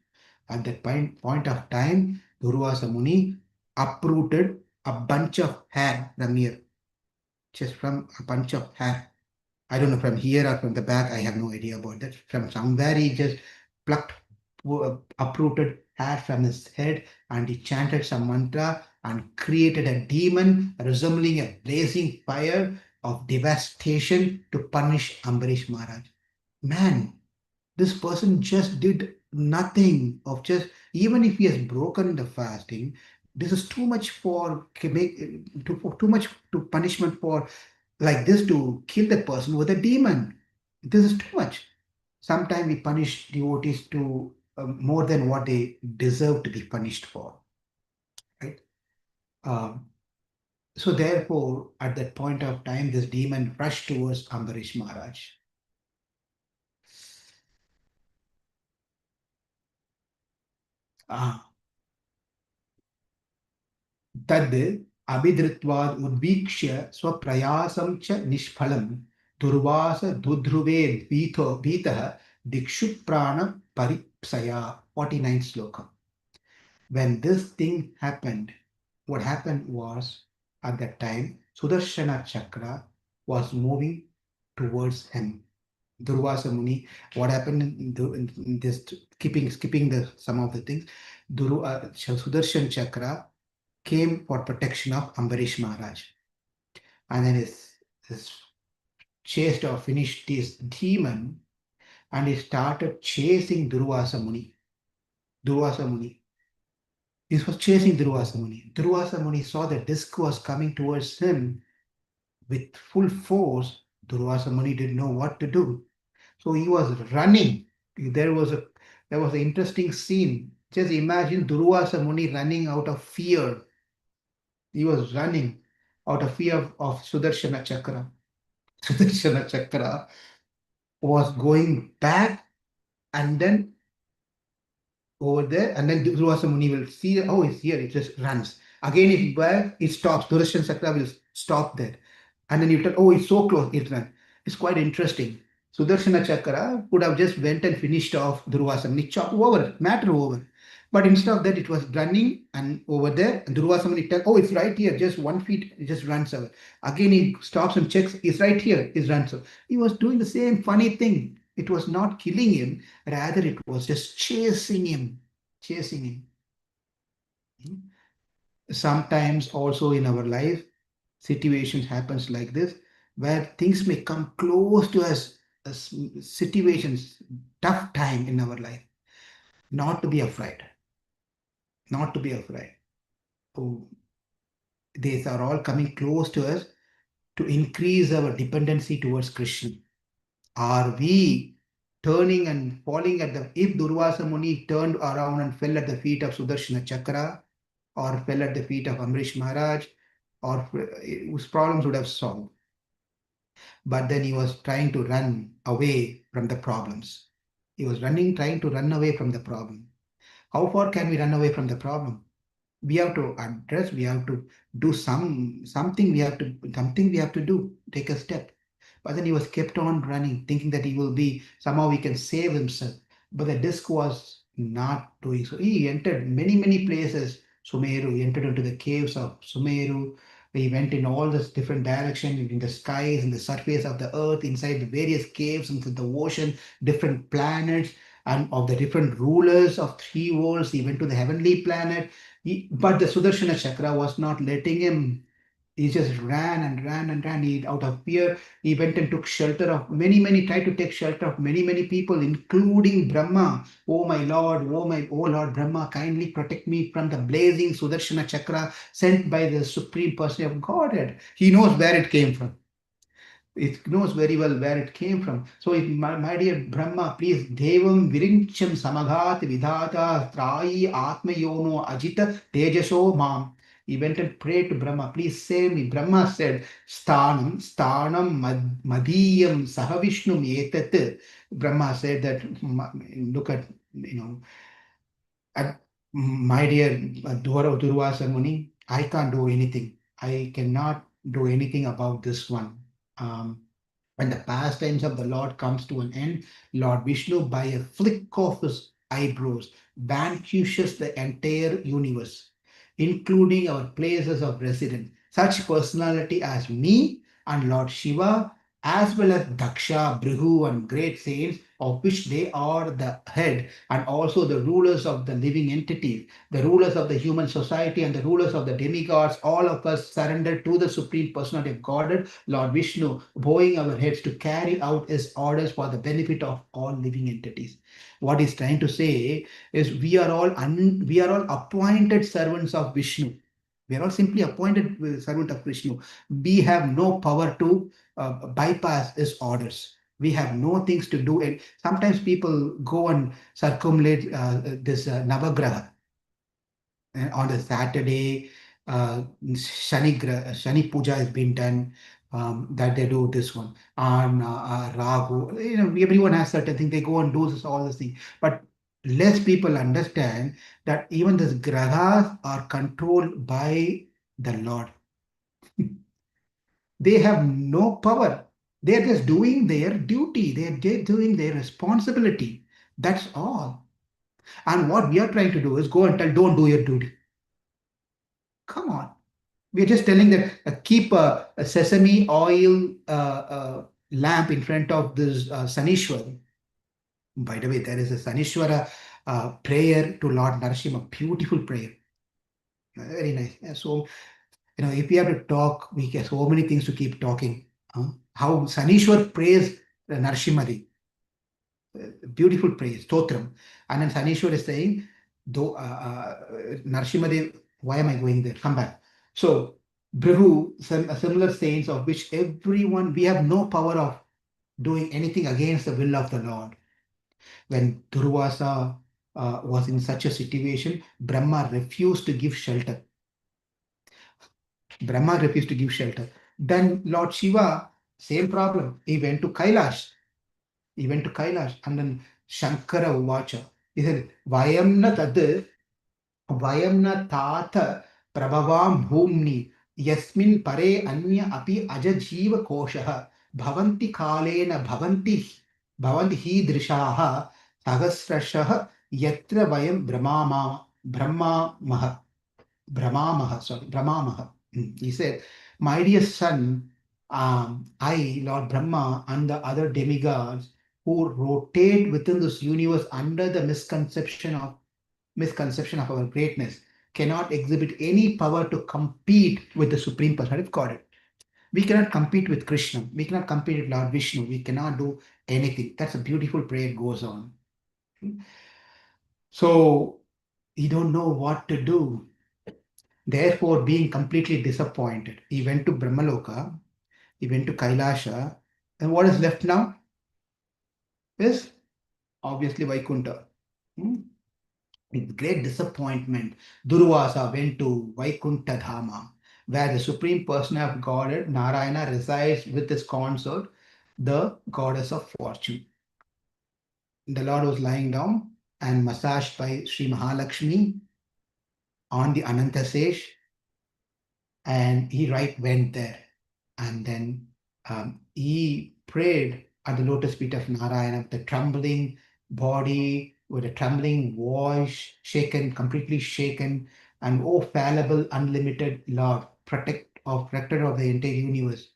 At that point of time, Durvāsā Muni uprooted a bunch of hair from here. Just from a bunch of hair. I don't know, from here or from the back, I have no idea about that. From somewhere he just plucked, uprooted hair from his head, and he chanted some mantra and created a demon resembling a blazing fire of devastation to punish Ambarīṣa Mahārāja. Man, this person just did nothing of just, even if he has broken the fasting, this is too much for too much to punishment for like this to kill the person with a demon. This is too much. Sometimes we punish devotees to more than what they deserve to be punished for. Right? So therefore, at that point of time, this demon rushed towards Ambarīṣa Mahārāja. तद् अभिधृत्वाद् उद्वीक्ष्य स्वप्रयासं च निष्फलं दुर्वास दुध्रुवे भीतः दिक्षु प्राण परिप्सया. 49th sloka. When this thing happened, what happened was, at that time, Sudarshana Chakra was moving towards him. Durvāsā Muni, what happened in this, skipping some of the things, Sudarshan Chakra came for protection of Ambarīṣa Mahārāja. And then his chased or finished this demon, and he started chasing Durvāsā Muni. Durvāsā Muni. He was chasing Durvāsā Muni. Durvāsā Muni saw the disc was coming towards him with full force. Durvāsā Muni didn't know what to do. So he was running. There was an interesting scene. Just imagine Durvāsā Muni running out of fear. He was running out of fear of Sudarshana Chakra. Sudarshana Chakra was going back and then over there, and then Durvāsā Muni will see, oh, it's here, it just runs. Again, if it back, it stops. Sudarshana Chakra will stop there. And then you tell, oh, it's so close, it runs. It's quite interesting. Sudarshana Chakra would have just went and finished off Durvāsā Muni, chop over, matter over. But instead of that, it was running and over there, and Durvāsā Muni tells, oh, it's right here, just 1 feet, it just runs away. Again, he stops and checks, it's right here, it runs away. He was doing the same funny thing. It was not killing him, rather it was just chasing him. Sometimes also in our life, situations happens like this, where things may come close to us, situations, tough time in our life. Not to be afraid. Not to be afraid. Oh, these are all coming close to us to increase our dependency towards Krishna. Are we turning and falling at the, if Durvāsā Muni turned around and fell at the feet of Sudarshana Chakra, or fell at the feet of Ambarīṣa Mahārāja, or his problems would have solved. But then he was trying to run away from the problems. He was trying to run away from the problem. How far can we run away from the problem? We have to address, we have to do something we have to do, take a step. But then he was kept on running, thinking that he will be, somehow he can save himself. But the disc was not doing so. He entered many places. Sumeru, he entered into the caves of Sumeru. He went in all this different directions, in the skies, in the surface of the earth, inside the various caves, into the ocean, different planets, and of the different rulers of 3 worlds. He went to the heavenly planet. But the Sudarshana Chakra was not letting him. He just ran and ran. He, out of fear, he went and took shelter of many, tried to take shelter of many people, including Brahma. Oh my Lord, oh Lord Brahma, kindly protect me from the blazing Sudarshana Chakra sent by the Supreme Person of Godhead. He knows where it came from. It knows very well where it came from. So, my dear Brahma, please, Devam Virincham Samaghat Vidhata Trayi Atmayono Ajita Tejaso Mam. He went and prayed to Brahma, please save me. Brahma said, Sthanam Madhiyam Sahavishnum Etat. Brahma said that, look at, at my dear Durvāsā Muni, I can't do anything. I cannot do anything about this one. When the pastimes of the Lord comes to an end, Lord Vishnu, by a flick of his eyebrows, vanquishes the entire universe, including our places of residence. Such personality as me and Lord Shiva, as well as Daksha, Bhrigu, and great saints, of which they are the head, and also the rulers of the living entities, the rulers of the human society, and the rulers of the demigods, all of us surrender to the Supreme Personality of Godhead, Lord Vishnu, bowing our heads to carry out his orders for the benefit of all living entities. What he's trying to say is we are all appointed servants of Vishnu. We are all simply appointed servant of Vishnu. We have no power to bypass his orders. We have no things to do. And sometimes people go and circumambulate this Navagraha. And on the Saturday, Shani Puja has been done. That they do this one. On Rahu, everyone has certain things. They go and do all this thing. But less people understand that even these grahas are controlled by the Lord. They have no power. They're just doing their duty. They're doing their responsibility. That's all. And what we are trying to do is go and tell, don't do your duty. Come on. We're just telling that keep a sesame oil lamp in front of this Sanishwara. By the way, there is a Sanishwara prayer to Lord Narasimha, beautiful prayer. Very nice. So, if we have to talk, we get so many things to keep talking. How Sanishwar praised Narsimadi. Beautiful praise, Stotram. And then Sanishwar is saying, Narsimadi, why am I going there? Come back. So, Brihu, similar sayings of which everyone, we have no power of doing anything against the will of the Lord. When Durvāsā was in such a situation, Brahma refused to give shelter. Brahma refused to give shelter. Then Lord Shiva, same problem. He went to Kailash. And then Shankara Uvacha. He said, Vayamna tad, Vayamna tata prabhavam bhumni, yasmin pare anya api ajajiva koshaha, bhavanti kalena bhavanti hi drishaha, sahasrashaha, yatra vayam Brahmamaha. He said, my dear son, I, Lord Brahma, and the other demigods who rotate within this universe under the misconception of our greatness cannot exhibit any power to compete with the Supreme Personality of Godhead. We cannot compete with Krishna. We cannot compete with Lord Vishnu. We cannot do anything. That's a beautiful prayer goes on. So you don't know what to do. Therefore, being completely disappointed, he went to Brahmaloka, he went to Kailasha, and what is left now is obviously Vaikuntha. With great disappointment, Durvāsā went to Vaikuntha Dhama, where the Supreme Person of Godhead, Narayana, resides with his consort, the goddess of fortune. The Lord was lying down and massaged by Sri Mahalakshmi on the Anantasesh, and he went there. And then he prayed at the lotus feet of Narayana with a trembling body, with a trembling voice, completely shaken, and oh, fallible, unlimited Lord, protector of the entire universe,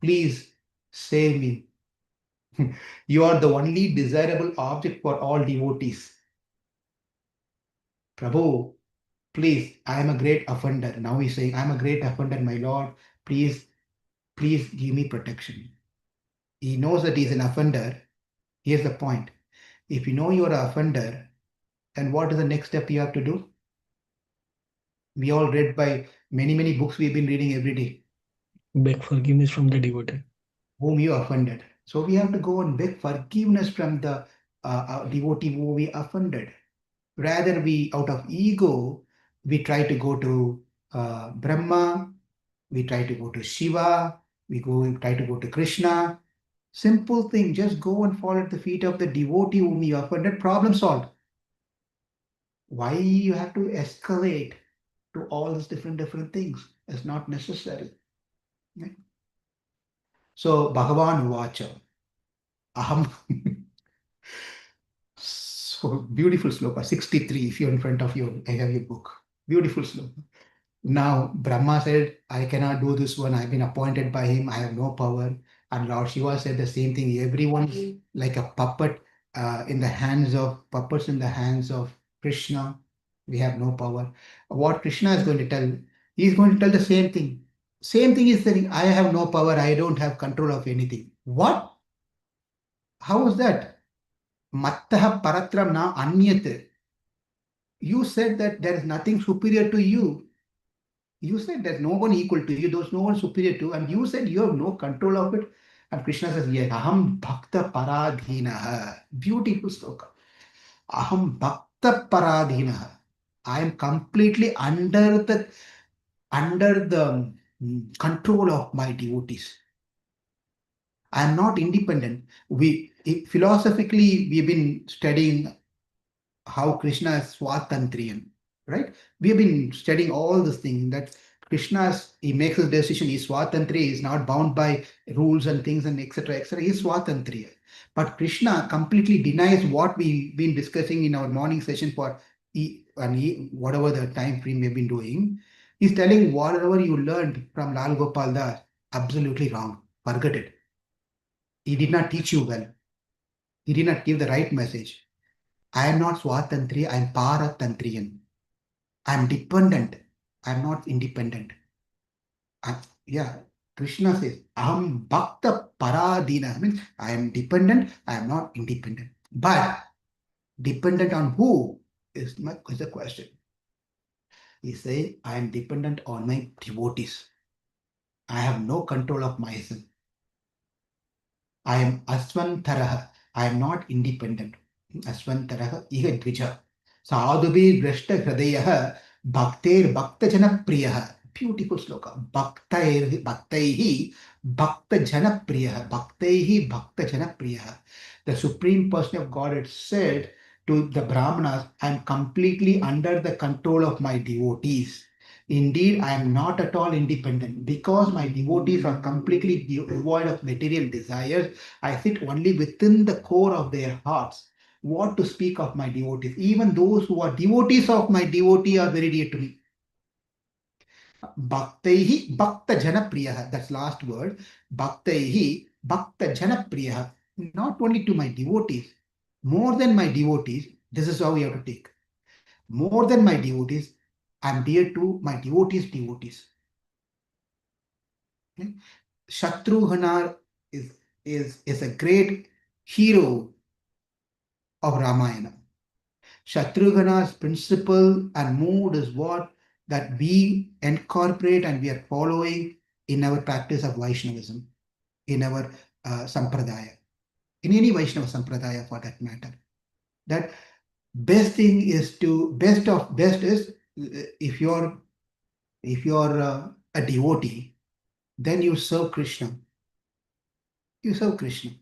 please save me. You are the only desirable object for all devotees. Prabhu, please, I am a great offender. Now he's saying, I am a great offender, my Lord. Please give me protection. He knows that he's an offender. Here's the point. If you know you're an offender, then what is the next step you have to do? We all read by many books we've been reading every day. Beg forgiveness from the devotee whom you offended. So we have to go and beg forgiveness from the devotee who we offended. Rather, we, out of ego, we try to go to Brahma, we try to go to Shiva, we try to go to Krishna. Simple thing, just go and fall at the feet of the devotee whom you offended, problem solved. Why you have to escalate to all these different things? It's not necessary. Right? So Bhagavan Vacha, Aham. So beautiful sloka, 63. If you're in front of you, I have your book. Beautiful sloka. Now Brahma said, I cannot do this one. I've been appointed by him. I have no power. And Lord Shiva said the same thing. Everyone's like a puppet in the hands of Krishna. We have no power. What Krishna is going to tell, he's going to tell the same thing. Same thing is saying, I have no power. I don't have control of anything. What? How is that? Mattaha paratram na anyat. You said that there is nothing superior to you. You said there's no one equal to you, there's no one superior to, and you said you have no control of it. And Krishna says, yes, aham bhakta paradhinaha. Beautiful sloka. Aham bhakta paradhinaha. I am completely under the control of my devotees. I am not independent. Philosophically, we've been studying how Krishna is Swatantriyan, right? We have been studying all this thing that he makes his decision, he's Swatantriya, he's not bound by rules and things and etc. etc. He's Swatantriya. But Krishna completely denies what we've been discussing in our morning session for whatever the time frame we've been doing. He's telling whatever you learned from Lal Gopal Das, absolutely wrong. Forget it. He did not teach you well. He did not give the right message. I am not Swatantriya, I am Paratantriyan. I am dependent. I am not independent. Krishna says, Aham Bhakta Paradina. Means I am dependent, I am not independent. But dependent on who is the question. He says, I am dependent on my devotees. I have no control of myself. I am Asvantaraha. I am not independent. Asvantaraha iha dvija. Sadhubhi drashta hridayaha bhakter bhakta jana priyaha. Beautiful sloka. Bhaktaihi bhakta jana priyaha. Bhaktaihi bhakta jana priyaha. The Supreme Person of Godhead said to the Brahmanas, I am completely under the control of my devotees. Indeed, I am not at all independent. Because my devotees are completely devoid of material desires, I sit only within the core of their hearts. What to speak of my devotees? Even those who are devotees of my devotee are very dear to me. Bhaktaihi bhakta jana priyaha. That's last word. Bhaktaihi bhakta jana priyaha. Not only to my devotees, more than my devotees, this is how we have to take. More than my devotees, I am dear to my devotees' devotees. Okay? Shatrughna is a great hero of Ramayana. Shatrughna's principle and mood is what that we incorporate and we are following in our practice of Vaishnavism, in our Sampradaya, in any Vaishnava Sampradaya for that matter. That best thing is to, best of best is if you're a devotee, then you serve Krishna. You serve Krishna.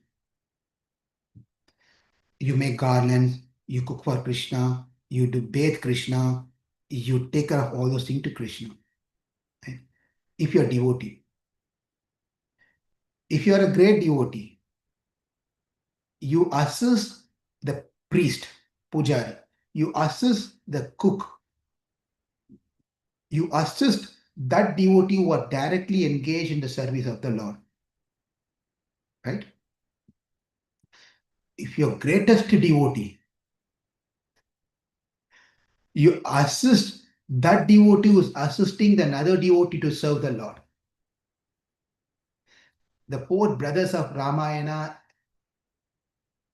You make garlands, you cook for Krishna, you do bathe Krishna, you take care of all those things to Krishna. Right? If you're a devotee. If you are a great devotee, you assist the priest, pujari, you assist the cook, you assist that devotee who are directly engaged in the service of the Lord. Right? If you're greatest devotee, you assist that devotee who is assisting another devotee to serve the Lord. The four brothers of Ramayana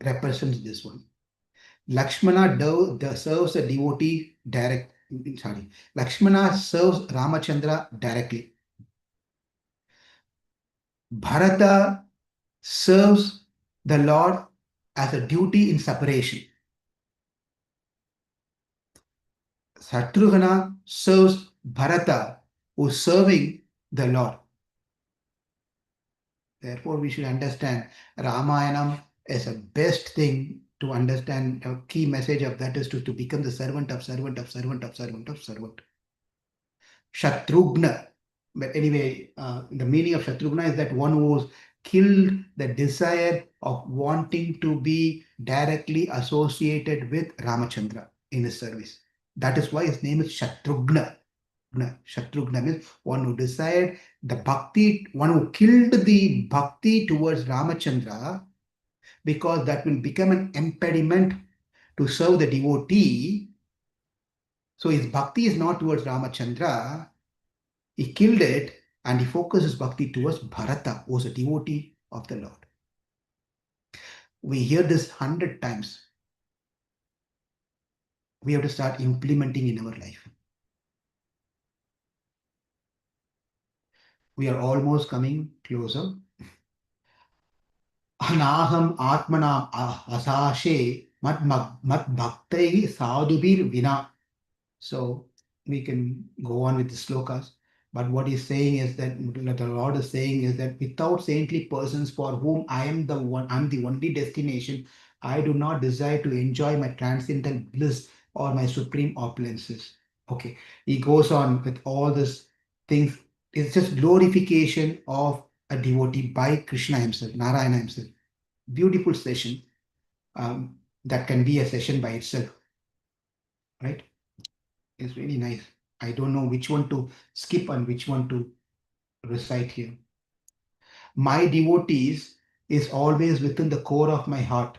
represents this one. Lakshmana serves a devotee Lakshmana serves Ramachandra directly. Bharata serves the Lord as a duty in separation. Shatrughna serves Bharata, who is serving the Lord. Therefore, we should understand Ramayanam is a best thing to understand. A key message of that is to become the servant of servant of servant of servant of servant. Shatrughna. But anyway, the meaning of Shatrughna is that one who killed the desire of wanting to be directly associated with Ramachandra in his service. That is why his name is Shatrughna. Shatrughna means one who desired the bhakti, one who killed the bhakti towards Ramachandra, because that will become an impediment to serve the devotee. So his bhakti is not towards Ramachandra. He killed it and he focused his bhakti towards Bharata, who was a devotee of the Lord. We hear this 100 times. We have to start implementing in our life. We are almost coming closer. Anaham atmanam asashe mat bhaktai sadhubir vina. So we can go on with the slokas. But what he's saying is that the Lord is saying is that without saintly persons for whom I'm the only destination, I do not desire to enjoy my transcendental bliss or my supreme opulences. Okay, he goes on with all these things. It's just glorification of a devotee by Krishna himself, Narayana himself. Beautiful session. That can be a session by itself, right? It's really nice. I don't know which one to skip and which one to recite here. My devotees is always within the core of my heart.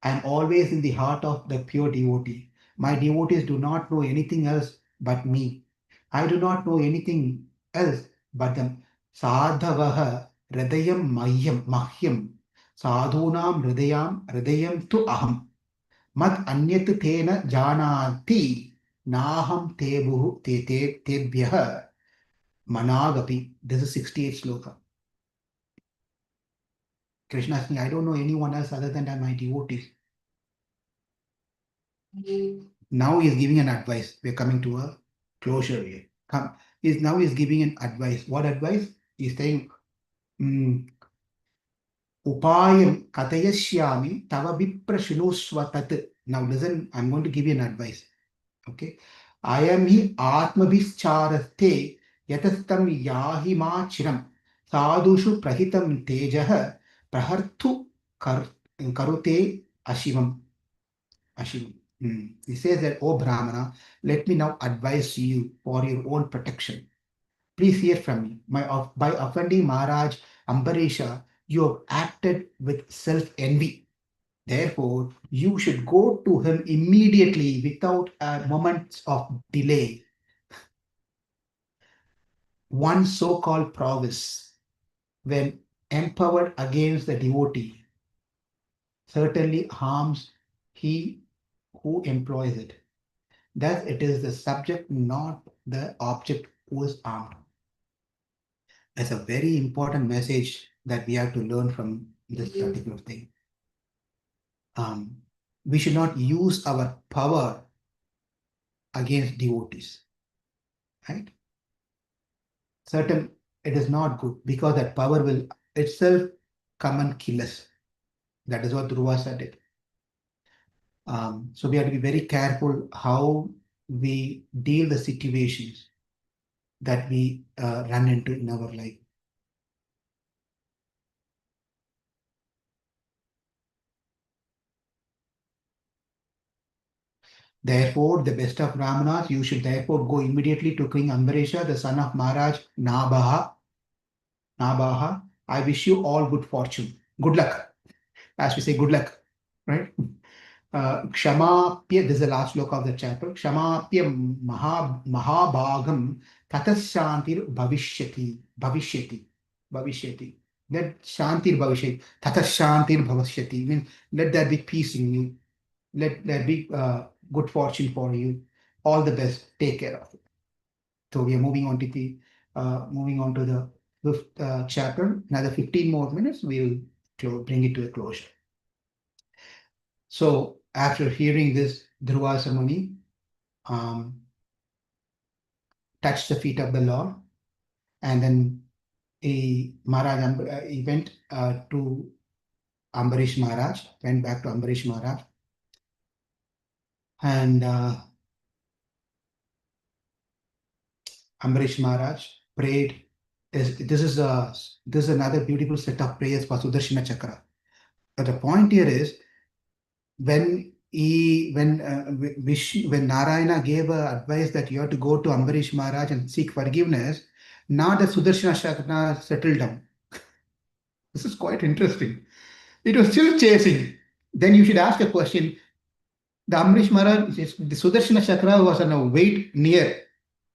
I am always in the heart of the pure devotee. My devotees do not know anything else but me. I do not know anything else but them. Sadhavaha hridayam mahyam sadhunam hridayam tu aham mad anyat tena janati naham tebhyah managapi. This is 68th sloka. Krishna is saying, I don't know anyone else other than my devotees. Now he is giving an advice. We are coming to a closure here. Now he is giving an advice. What advice? He is saying, Upayam katayashyami tava viprashunusva tat. Now listen, I'm going to give you an advice. Okay. Ayami atmabhischarate yatastam yahi machiram sadhushu prahitam tejah praharthu karute ashivam. He says that, O Brahmana, let me now advise you for your own protection. Please hear from me. By offending Mahārāja Ambarīṣa, you have acted with self-envy. Therefore, you should go to him immediately without a moment of delay. One so-called prowess, when empowered against the devotee, certainly harms he who employs it. Thus, it is the subject, not the object, who is armed. That's a very important message that we have to learn from this particular thing. We should not use our power against devotees, right? It is not good, because that power will itself come and kill us. That is what Durvāsā did. So we have to be very careful how we deal the situations that we run into in our life. Therefore, the best of Brahmanas, you should therefore go immediately to King Ambarīṣa, the son of Mahārāja Nabaha. I wish you all good fortune. Good luck. As we say, good luck. Right? Kshamapya, this is the last sloka of the chapter. Kshamapya mahabhagam tatashantir bhavishyati. Let shantir bhavishyati. Tatashantir bhavishyati. Means let there be peace in you. Let there be good fortune for you. All the best. Take care of it. So we are moving on to the fifth chapter. Another 15 more minutes, we will bring it to a closure. So after hearing this, Durvāsā Muni touched the feet of the Lord, and then he went to Ambarīṣa Mahārāja, went back to Ambarīṣa Mahārāja, and Ambarīṣa Mahārāja prayed. This is another beautiful set of prayers for Sudarshana Chakra. But the point here is, when Narayana gave advice that you have to go to Ambarīṣa Mahārāja and seek forgiveness, now the Sudarshana Chakra settled down. This is quite interesting. It was still chasing. Then you should ask a question. The Ambarīṣa Mahārāja, the Sudarshana Chakra was on a wait near,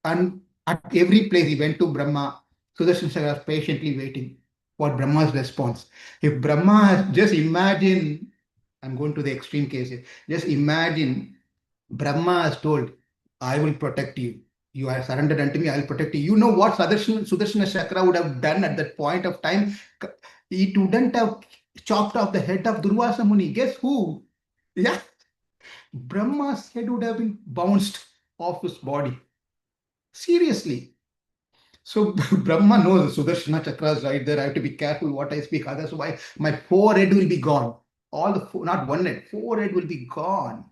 and at every place he went to Brahma, Sudarshana Chakra was patiently waiting for Brahma's response. If Brahma has, just imagine, I'm going to the extreme case here. Just imagine Brahma has told, I will protect you. You are surrendered unto me, I will protect you. You know what Sudarshana Chakra would have done at that point of time? It wouldn't have chopped off the head of Durvāsā Muni. Guess who? Yeah. Brahma's head would have been bounced off his body. Seriously. So Brahma knows the Sudarshana Chakra is right there. I have to be careful what I speak. Otherwise, my forehead will be gone. All the not one head, forehead will be gone.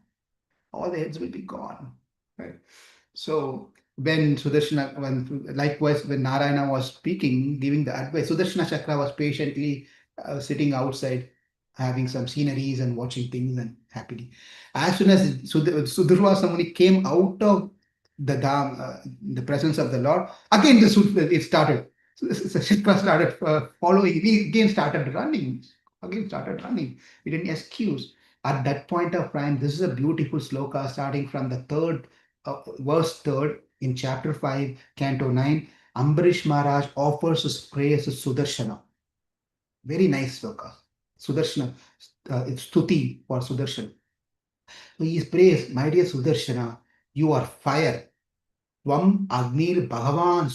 All the heads will be gone. Right. So likewise, when Narayana was speaking, giving the advice, Sudarshana Chakra was patiently sitting outside, having some sceneries and watching things and happily. As soon as Durvāsā Muni came out of the presence of the Lord, again it started. So the Chakra started following. We again started running. He didn't excuse. At that point of time, this is a beautiful sloka starting from the verse 3 in chapter 5, Canto 9. Ambarīṣa Mahārāja offers his praise to Sudarshana. Very nice sloka. Sudarshana, it's stuti for Sudarshana. So he prays, my dear Sudarshana, you are fire. Tvam Agnir Bhagavan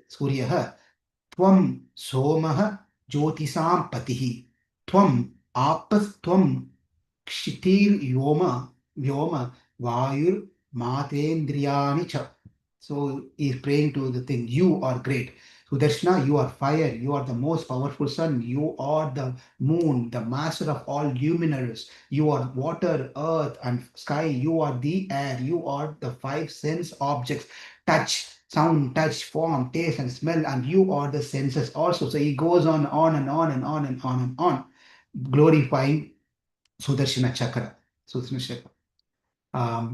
Suryaha. Tvam Somaha Jyotisam Patihi. Tvam Apas Tvam Kshitir Vyoma Vayur Matendriyani Cha. So he is praying to the thing, you are great. Sudarshana, you are fire, you are the most powerful sun, you are the moon, the master of all luminaries, you are water, earth, and sky, you are the air, you are the five sense objects, touch, sound, touch, form, taste, and smell, and you are the senses also. So he goes on and on and on and on and on, glorifying Sudarshana Chakra. Sudarshana Chakra.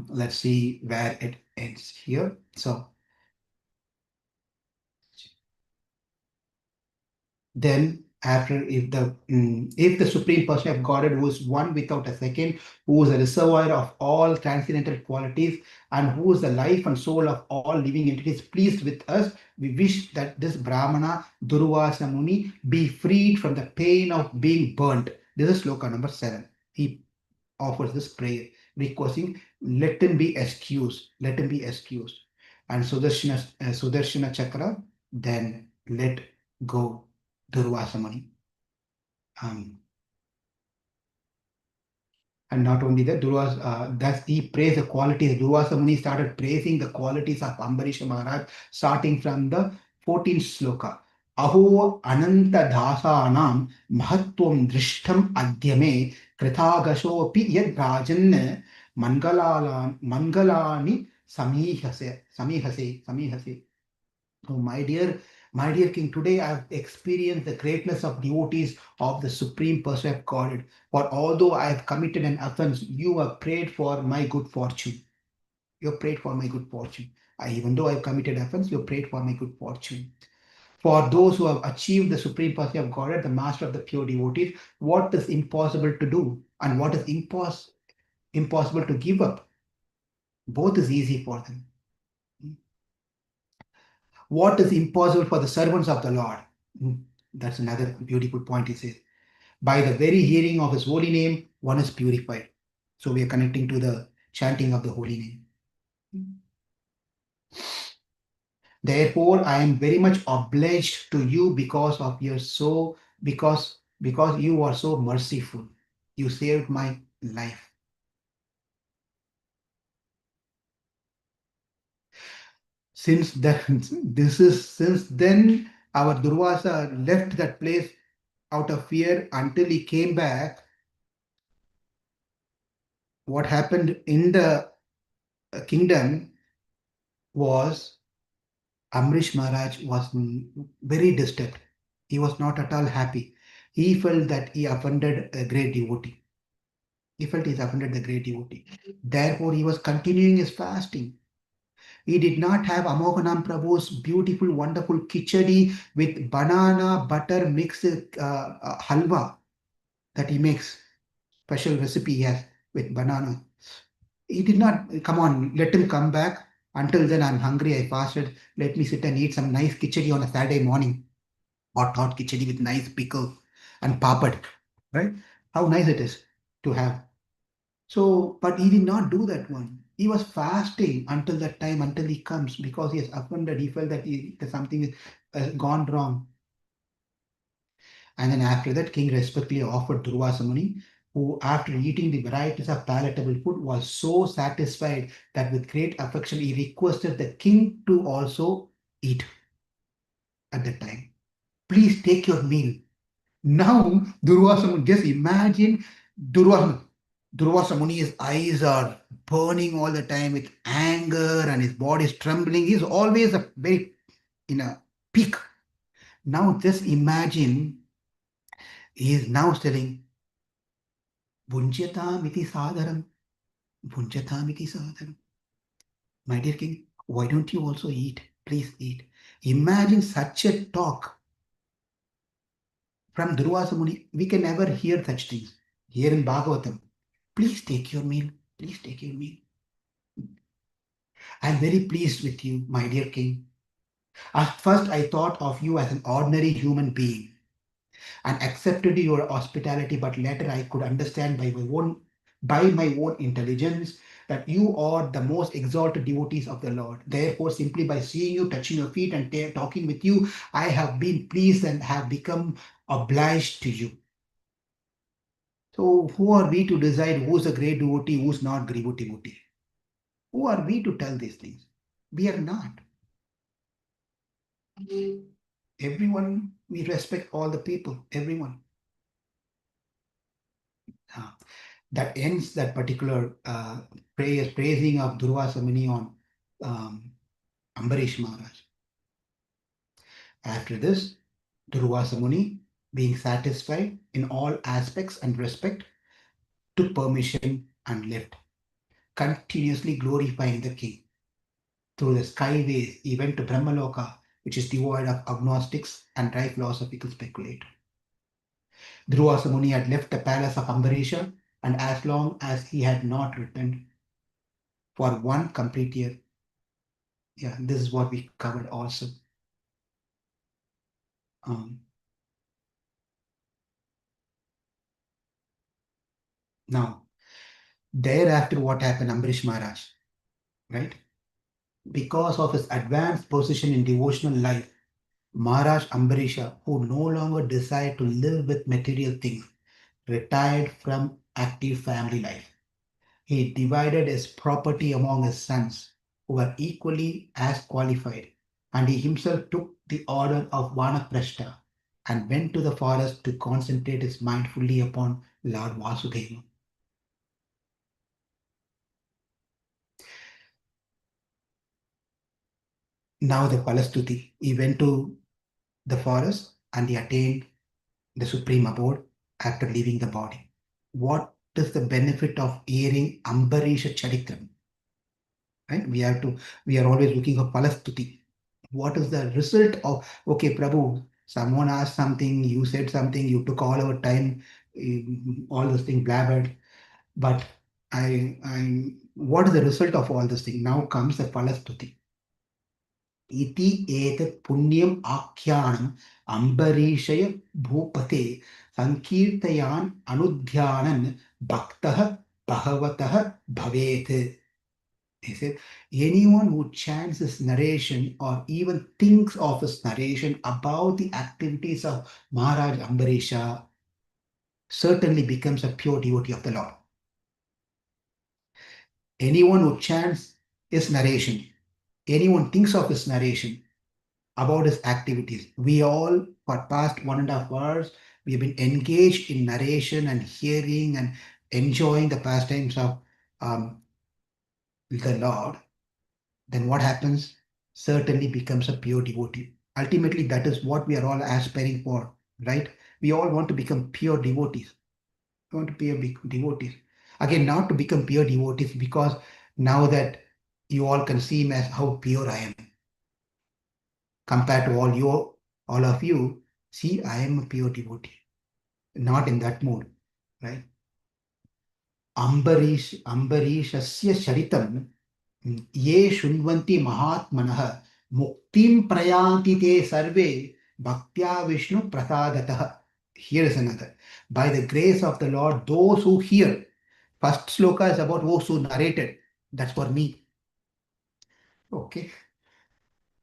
Let's see where it ends here. So then after, if the Supreme Person of Godhead, who is one without a second, who is a reservoir of all transcendental qualities, and who is the life and soul of all living entities, pleased with us, we wish that this Brahmana Durvāsā Muni be freed from the pain of being burnt. This is sloka number 7. He offers this prayer, requesting, let him be excused, let him be excused. And Sudarshana Chakra, then let go Durvāsā Muni. And not only that, thus he praised the qualities. Durvāsā Muni started praising the qualities of Ambarīṣa Mahārāja, starting from the 14th sloka. Aho ananta dhasanam mahatvam drishtam adyame krithagashopi yad rajan mangalani samihase. So my dear king, today I have experienced the greatness of devotees of the Supreme Person of Godhead. For although I have committed an offense, you have prayed for my good fortune. You have prayed for my good fortune. Even though I have committed offense, you have prayed for my good fortune. For those who have achieved the Supreme Person of Godhead, the Master of the pure devotees, what is impossible to do and what is impossible to give up? Both is easy for them. What is impossible for the servants of the Lord? That's another beautiful point he says. By the very hearing of his holy name, one is purified. So we are connecting to the chanting of the holy name. Therefore, I am very much obliged to you because you are so merciful. You saved my life. Since then, our Durvāsā left that place out of fear until he came back. What happened in the kingdom was Ambarīṣa Mahārāja was very disturbed. He was not at all happy. He felt that he offended a great devotee. Therefore, he was continuing his fasting. He did not have Amohanam Prabhu's beautiful, wonderful khichdi with banana butter mixed halwa that he makes. Special recipe he has with banana. He did not, come on, let him come back. Until then, I'm hungry, I fasted. Let me sit and eat some nice khichdi on a Saturday morning. Hot khichdi with nice pickle and papad. Right? How nice it is to have. So, but he did not do that one. He was fasting until that time, until he comes, because he has offended. He felt that something has gone wrong. And then after that, king respectfully offered Durvāsā Muni, who after eating the varieties of palatable food was so satisfied that with great affection he requested the king to also eat at that time. Please take your meal. Now, Durvāsā Muni, just imagine Durvāsā Muni's eyes are burning all the time with anger and his body is trembling. He's always in a peak. Now just imagine, he is now telling, Bhunjatam iti sadharam. Bhunjatam iti sadharam. My dear king, why don't you also eat? Please eat. Imagine such a talk from Durvāsā Muni. We can never hear such things. Here in Bhagavatam, please take your meal. Please take your meal. I am very pleased with you, my dear king. At first, I thought of you as an ordinary human being and accepted your hospitality, but later I could understand by my own intelligence that you are the most exalted devotees of the Lord. Therefore, simply by seeing you, touching your feet, and talking with you, I have been pleased and have become obliged to you. So, who are we to decide who's a great devotee, who's not great devotee? Who are we to tell these things? We are not. Everyone, we respect all the people, everyone. That ends that particular praising of Durvāsā Muni on Ambarīṣa Mahārāja. After this, Durvāsā Muni, being satisfied in all aspects and respect, took permission and left, continuously glorifying the king. Through the skyways, he went to Brahmaloka, which is devoid of agnostics and dry philosophical speculators. Durvāsā Muni had left the palace of Ambarīṣa, and as long as he had not returned for 1 complete year. Yeah, this is what we covered also. Now, thereafter, what happened, Ambarīṣa Mahārāja, right? Because of his advanced position in devotional life, Mahārāja Ambarīṣa, who no longer desired to live with material things, retired from active family life. He divided his property among his sons, who were equally as qualified, and he himself took the order of Vanaprastha and went to the forest to concentrate his mind fully upon Lord Vasudeva. Now the Palastuti, he went to the forest and he attained the supreme abode after leaving the body. What is the benefit of hearing Ambarīṣa Charitram? Right? We are always looking for Palastuti. What is the result of, okay, Prabhu, someone asked something, you said something, you took all our time, all those things blabbered, but what is the result of all this thing? Now comes the Palastuti. Iti etat punyam akyanam Ambarīṣaya bhupate sankirtayan anudhyanan bhaktah bhagatah bhavet. He said, anyone who chants this narration or even thinks of this narration about the activities of Mahārāja Ambarīṣa certainly becomes a pure devotee of the Lord. Anyone who chants his narration, anyone thinks of his narration about his activities. We all, for past 1.5 hours, we have been engaged in narration and hearing and enjoying the pastimes of the Lord. Then what happens? Certainly becomes a pure devotee. Ultimately, that is what we are all aspiring for, right? We all want to become pure devotees. We want to be a devotees. Again, not to become pure devotees because now that you all can see me as how pure I am. Compared to all of you, see, I am a pure devotee. Not in that mood, right? Ambarīṣasya Charitam ye shunvanti mahatmanah muktim prayanti te sarve bhaktya Vishnu prasadatah. Here is another. By the grace of the Lord, those who hear. First sloka is about those who narrated. That's for me. Okay.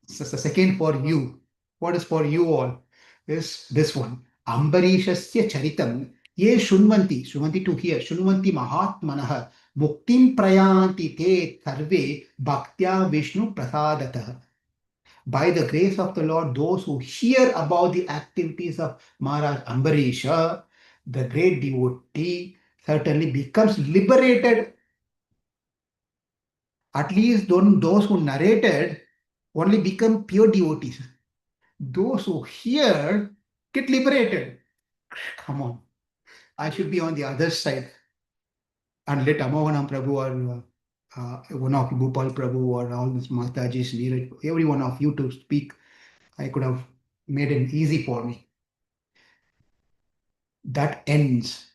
So the second for you. What is for you all? Is this one. Ambarīṣasya Charitam ye shunvanti to hear, shunvanti mahatmanah muktim prayanti te sarve bhaktya Vishnu prasadatah. By the grace of the Lord, those who hear about the activities of Mahārāja Ambarīṣa, the great devotee, certainly becomes liberated. At least those who narrated only become pure devotees. Those who hear get liberated. Come on. I should be on the other side and let Amavanam Prabhu or one of Gopal Prabhu or all these Matajis, Neeraj, every one of you to speak. I could have made it easy for me. That ends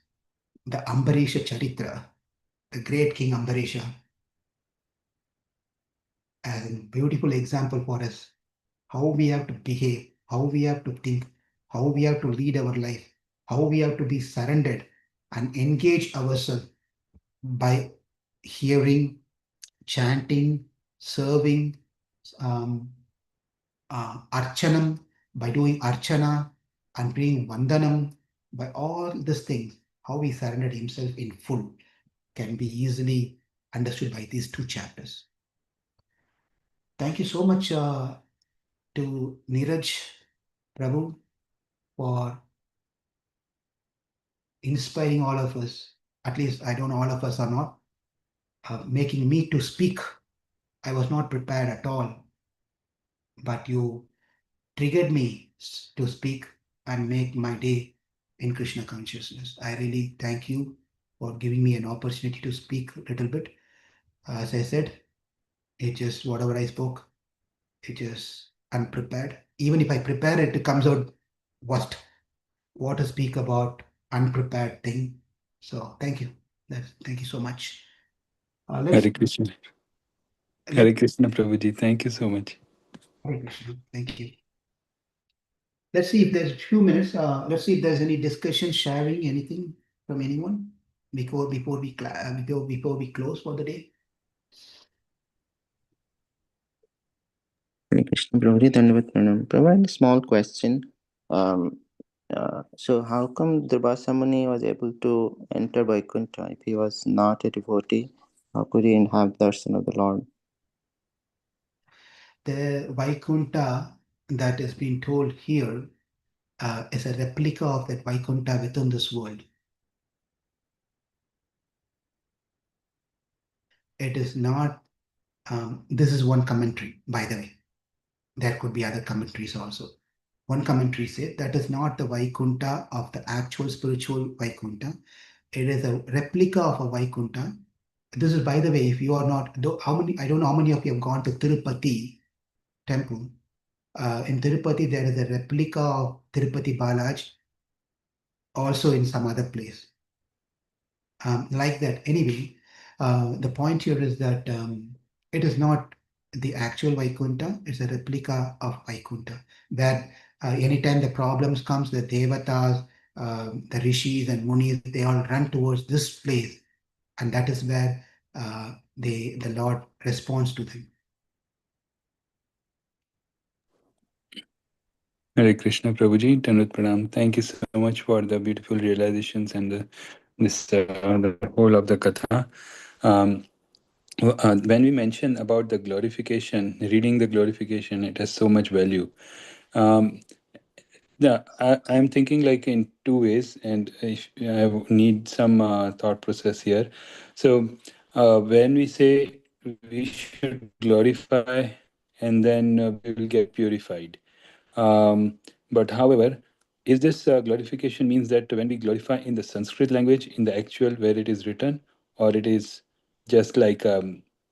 the Ambarīṣa Charitra, the great King Ambarīṣa, as a beautiful example for us how we have to behave, how we have to think, how we have to lead our life, how we have to be surrendered and engage ourselves by hearing, chanting, serving, archanam, by doing archana and doing vandanam, by all these things, how he surrendered himself in full can be easily understood by these two chapters. Thank you so much to Neeraj Prabhu for inspiring all of us. At least I don't know all of us are not making me to speak. I was not prepared at all, but you triggered me to speak and make my day in Krishna consciousness. I really thank you for giving me an opportunity to speak a little bit. As I said, it just whatever I spoke, it is unprepared. Even if I prepare it, it comes out worst. What to speak about unprepared thing. So thank you. Thank you so much. Hare Krishna. Hare Krishna, Prabhuji. Thank you so much. Hare Krishna. Thank you. Let's see if there's a few minutes. Let's see if there's any discussion, sharing, anything from anyone before we close for the day. Hare Krishna, Prabhuji, Dandavat Pranam. Prabhuji, a small question. So how come Durvāsā Muni was able to enter Vaikuntha if he was not a devotee? How could he have darshan of the Lord? The Vaikuntha that is being told here is a replica of that Vaikuntha within this world. It is not, this is one commentary, by the way. There could be other commentaries also. One commentary said that is not the Vaikuntha of the actual spiritual Vaikuntha. It is a replica of a Vaikuntha. This is, by the way, if you are not, I don't know how many of you have gone to Tirupati temple. In Tirupati, there is a replica of Tirupati Balaj, also in some other place. Like that. Anyway, the point here is that it is not the actual Vaikuntha, it's a replica of Vaikuntha, where anytime the problems comes, the Devatas, the Rishis and Munis, they all run towards this place, and that is where the Lord responds to them. Hare Krishna, Prabhuji. Dandavat Pranam. Thank you so much for the beautiful realizations and the whole of the katha. When we mention about the glorification, reading the glorification, it has so much value. I'm thinking like in two ways, and I need some thought process here. So when we say we should glorify and then we will get purified. But however, is this glorification means that when we glorify in the Sanskrit language, in the actual where it is written, or it is just like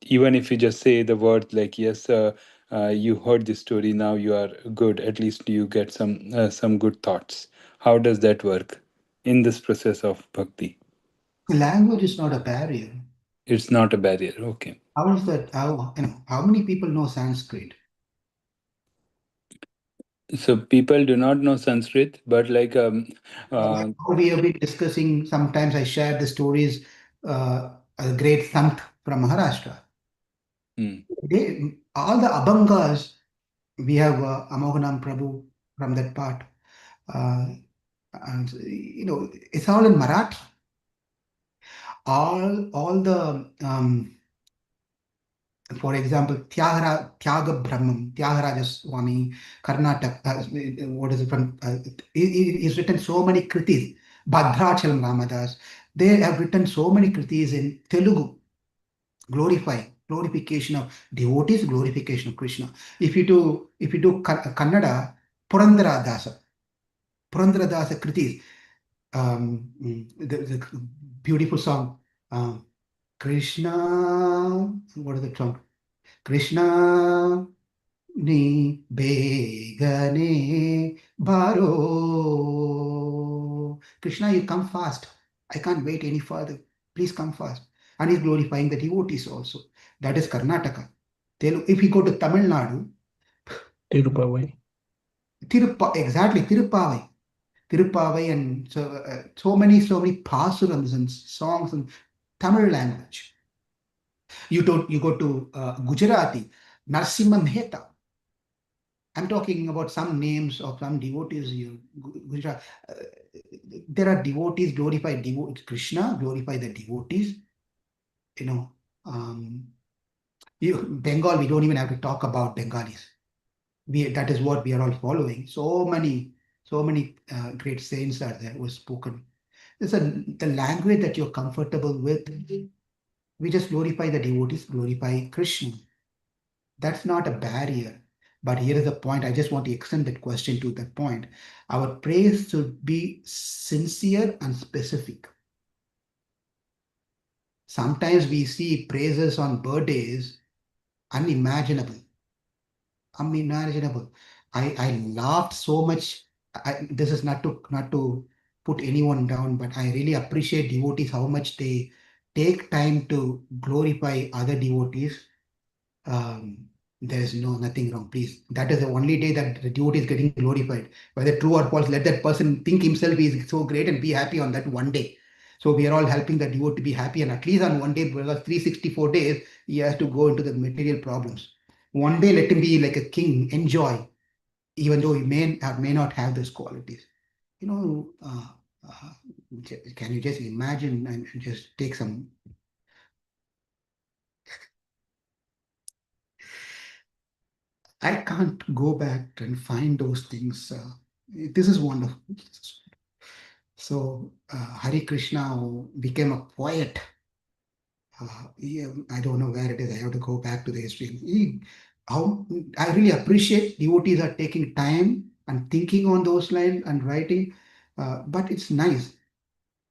even if you just say the word like yes, you heard this story, now you are good. At least you get some good thoughts. How does that work in this process of bhakti? Language is not a barrier. It's not a barrier. Okay. How is that? How many people know Sanskrit? So people do not know Sanskrit, but like we have been discussing, sometimes I share the stories, a great Sant from Maharashtra. All the Abhangas, we have Amoganam Prabhu from that part. And, it's all in Marathi. All the, for example, Tyaga Brahmam, Tyagaraja Swami, Karnataka, what is it from? He's written so many kritis. Bhadrachalam Ramadas, they have written so many kritis in Telugu, glorification of devotees, glorification of Krishna. If you do Kannada, Purandara Dasa kritis, the beautiful song, Krishna, what is the song? Krishna ni begane baro. Krishna, you come fast. I can't wait any further. Please come fast. And he's glorifying the devotees also. That is Karnataka. If you go to Tamil Nadu, Tirupavai. Exactly, Tirupavai. Tirupavai, and so many pasurams and songs in Tamil language. You go to Gujarati, Narasimha Mehta. I'm talking about some names of some devotees here. Gujarat. There are devotees, glorify Krishna, glorify the devotees. You know, Bengal, we don't even have to talk about Bengalis. That is what we are all following. So many great saints are there who have spoken. It's the language that you're comfortable with. We just glorify the devotees, glorify Krishna. That's not a barrier. But here is the point. I just want to extend that question to that point. Our praise should be sincere and specific. Sometimes we see praises on birthdays unimaginable. Unimaginable. I laughed so much. This is not to put anyone down, but I really appreciate devotees how much they take time to glorify other devotees. There is nothing wrong, please. That is the only day that the devotee is getting glorified. Whether true or false, let that person think himself is so great and be happy on that one day. So we are all helping the devotee to be happy, and at least on one day, because 364 days, he has to go into the material problems. One day, let him be like a king, enjoy, even though he may not have those qualities. You know, can you just imagine and just take some. I can't go back and find those things. This is wonderful. So Hare Krishna became a poet. Yeah, I don't know where it is. I have to go back to the history. I really appreciate devotees are taking time and thinking on those lines and writing. But it's nice.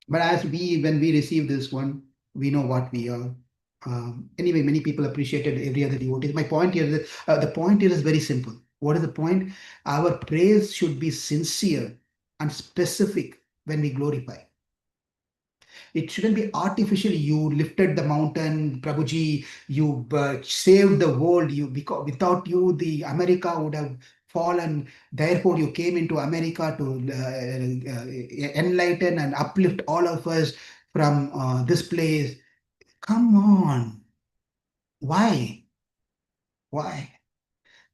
But when we receive this one, we know what we are. Anyway, many people appreciated every other devotee. My point here is that, the point here is very simple. What is the point? Our praise should be sincere and specific when we glorify. It shouldn't be artificial. You lifted the mountain, Prabhuji. You saved the world. Because without you, the America would have fallen. Therefore, you came into America to enlighten and uplift all of us from this place. Come on. Why? Why?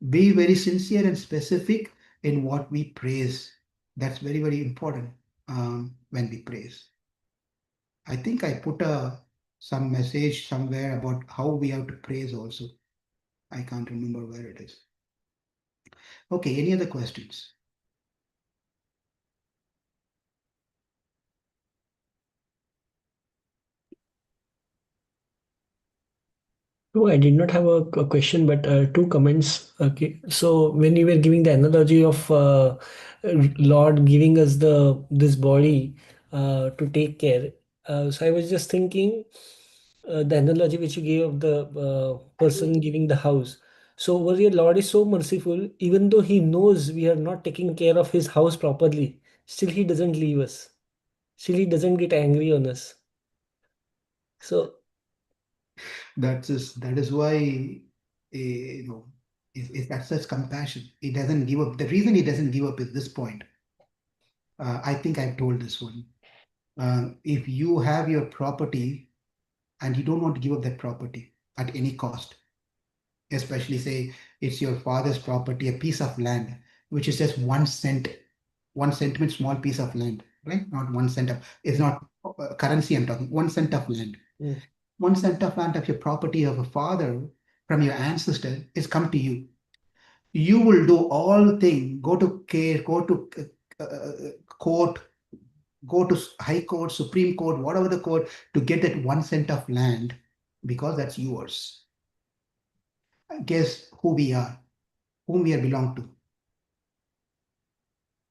Be very sincere and specific in what we praise. That's very, very important when we praise. I think I put some message somewhere about how we have to praise also. I can't remember where it is. Okay, any other questions? No, I did not have a question, but two comments. Okay, so when you were giving the analogy of Lord giving us this body to take care, so I was just thinking the analogy which you gave of the person giving the house. So over here, Lord is so merciful, even though He knows we are not taking care of His house properly, still He doesn't leave us. Still He doesn't get angry on us. So That is why that's such compassion. He doesn't give up. The reason he doesn't give up is this point. I think I've told this one. If you have your property and you don't want to give up that property at any cost, especially say it's your father's property, a piece of land, which is just 1 cent, 1 cent means small piece of land, right? Not 1 cent of, it's not currency I'm talking, 1 cent of land. 1 cent of land of your property of a father from your ancestor is come to you. You will do all things, go to case, go to court, go to high court, Supreme Court, whatever the court, to get that 1 cent of land because that's yours. Guess who we are, whom we belong to.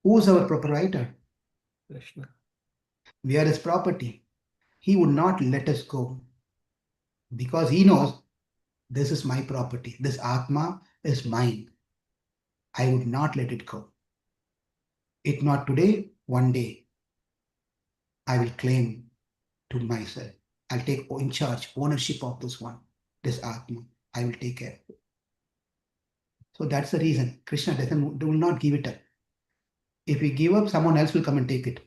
Who's our proprietor? Krishna. We are his property. He would not let us go because he knows this is my property. This Atma is mine. I would not let it go. If not today, one day, I will claim to myself. I'll take in charge, ownership of this one, this Atma. I will take care. So that's the reason Krishna will not give it up. If we give up, someone else will come and take it.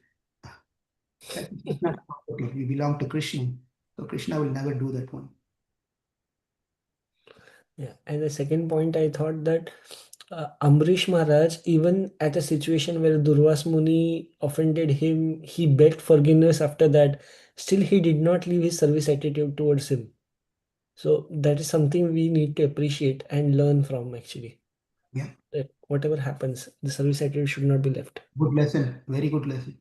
That is not property. We belong to Krishna. So Krishna will never do that one. Yeah, and the second point, I thought that Ambarīṣa Mahārāja, even at a situation where Durvāsā Muni offended him, he begged forgiveness after that. Still, he did not leave his service attitude towards him. So that is something we need to appreciate and learn from, actually. Yeah. That whatever happens, the service attitude should not be left. Good lesson. Very good lesson.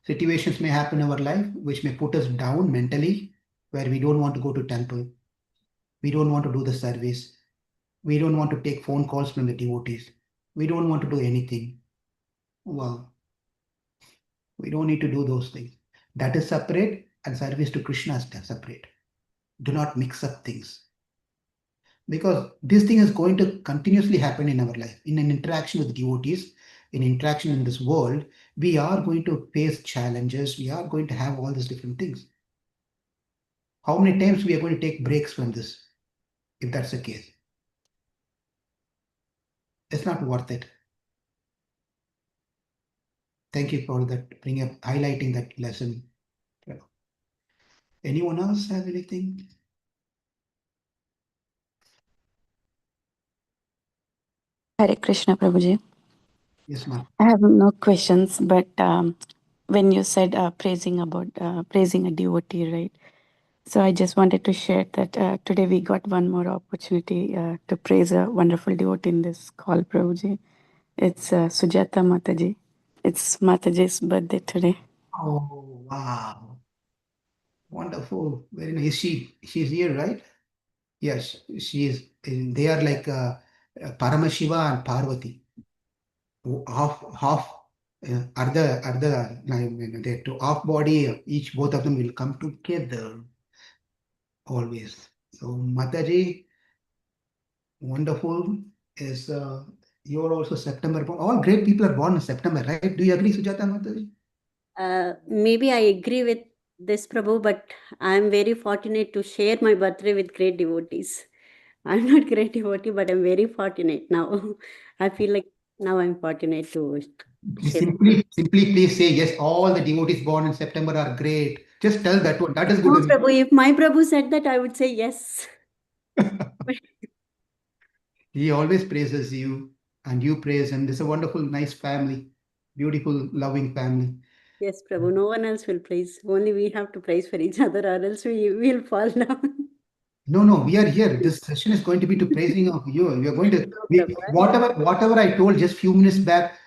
Situations may happen in our life which may put us down mentally, where we don't want to go to temple. We don't want to do the service. We don't want to take phone calls from the devotees. We don't want to do anything. Well, we don't need to do those things. That is separate, and service to Krishna is separate. Do not mix up things. Because this thing is going to continuously happen in our life. In an interaction with devotees, in interaction in this world, we are going to face challenges. We are going to have all these different things. How many times we are going to take breaks from this, if that's the case? It's not worth it. Thank you for that, highlighting that lesson. Anyone else have anything? Hare Krishna, Prabhuji. Yes, ma'am. I have no questions, but when you said praising a devotee, right? So I just wanted to share that today we got one more opportunity to praise a wonderful devotee in this call, Prabhuji. It's Sujata Mataji. It's Mataji's birthday today. Oh, wow. Wonderful. Very nice. She's here, right? Yes, she is. They are like Paramashiva and Parvati. Half they to half body, each both of them will come together always. So Mataji, wonderful is you're also September born. All great people are born in September, right? Do you agree, Sujata Mataji? Maybe I agree with this, Prabhu, but I'm very fortunate to share my birthday with great devotees. I'm not great devotee, but I'm very fortunate now. I feel like now I'm fortunate to share. Simply please say yes. All the devotees born in September are great. Just tell that one. That is No, good. Prabhu, if my Prabhu said that, I would say yes. He always praises you, and you praise him. This is a wonderful, nice family, beautiful, loving family. Yes, Prabhu, no one else will praise. Only we have to praise for each other, or else we will fall down. No, we are here. This session is going to be to praising of you. We are going to whatever I told just few minutes back.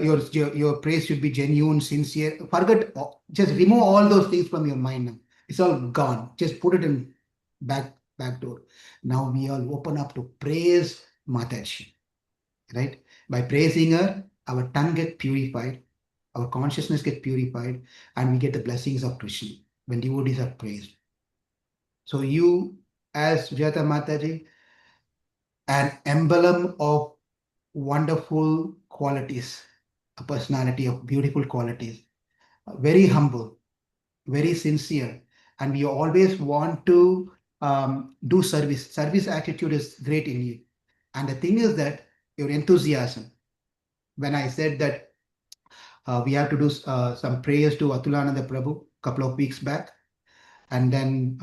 Your praise should be genuine, sincere. Forget, just remove all those things from your mind now. It's all gone. Just put it in back door. Now we all open up to praise Mataji, right? By praising her, our tongue gets purified, our consciousness gets purified, and we get the blessings of Krishna when devotees are praised. So you, as Sujata Mataji, an emblem of wonderful qualities, a personality of beautiful qualities, very humble, very sincere, and we always want to do service. Service attitude is great in you. And the thing is that your enthusiasm, when I said that we have to do some prayers to Atulananda Prabhu a couple of weeks back, and then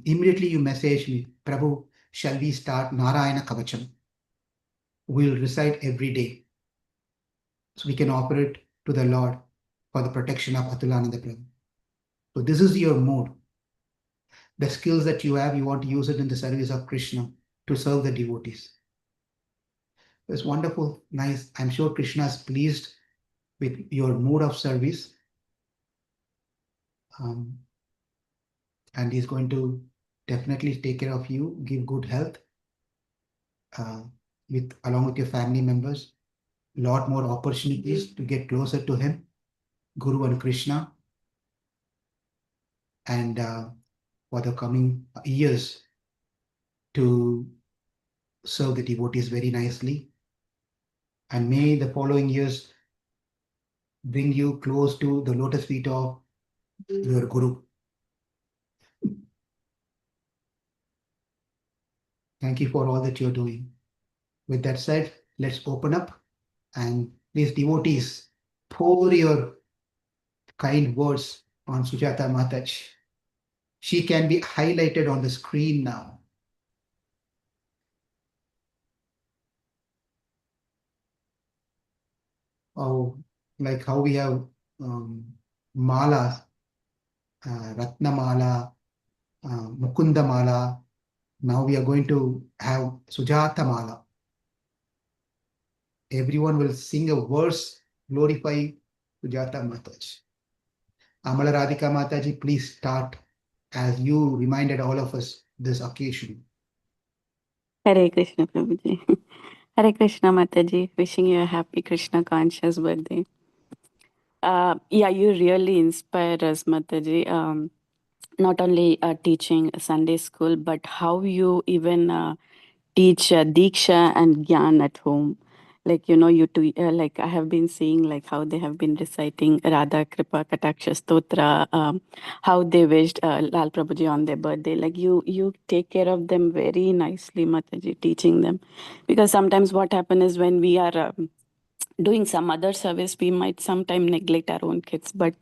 immediately you message me, Prabhu, shall we start Narayana Kavacham? We'll recite every day, so we can offer it to the Lord for the protection of Atulananda Prabhu. So this is your mode. The skills that you have, you want to use it in the service of Krishna to serve the devotees. It's wonderful, nice. I'm sure Krishna is pleased with your mode of service. And he's going to definitely take care of you, give good health along with your family members, lot more opportunities to get closer to him, Guru and Krishna, and for the coming years to serve the devotees very nicely. And may the following years bring you close to the lotus feet of your Guru. Thank you for all that you're doing. With that said, let's open up, and please, devotees, pour your kind words on Sujata Mataji. She can be highlighted on the screen now. Oh, like how we have malas, Ratna Mala, Mukunda Mala. Now we are going to have Sujata Mala. Everyone will sing a verse glorifying Sujata Mataji. Amala Radhika Mataji, please start as you reminded all of us this occasion. Hare Krishna, Prabhuji. Hare Krishna, Mataji. Wishing you a happy Krishna conscious birthday. Yeah, you really inspire us, Mataji. Not only teaching Sunday school, but how you even teach Diksha and Gyan at home. Like, you two, like I have been seeing like how they have been reciting Radha Kripa Kataksha Stotra, how they wished Lal Prabhuji on their birthday. Like you take care of them very nicely, Mataji, teaching them. Because sometimes what happens is when we are doing some other service, we might sometimes neglect our own kids, but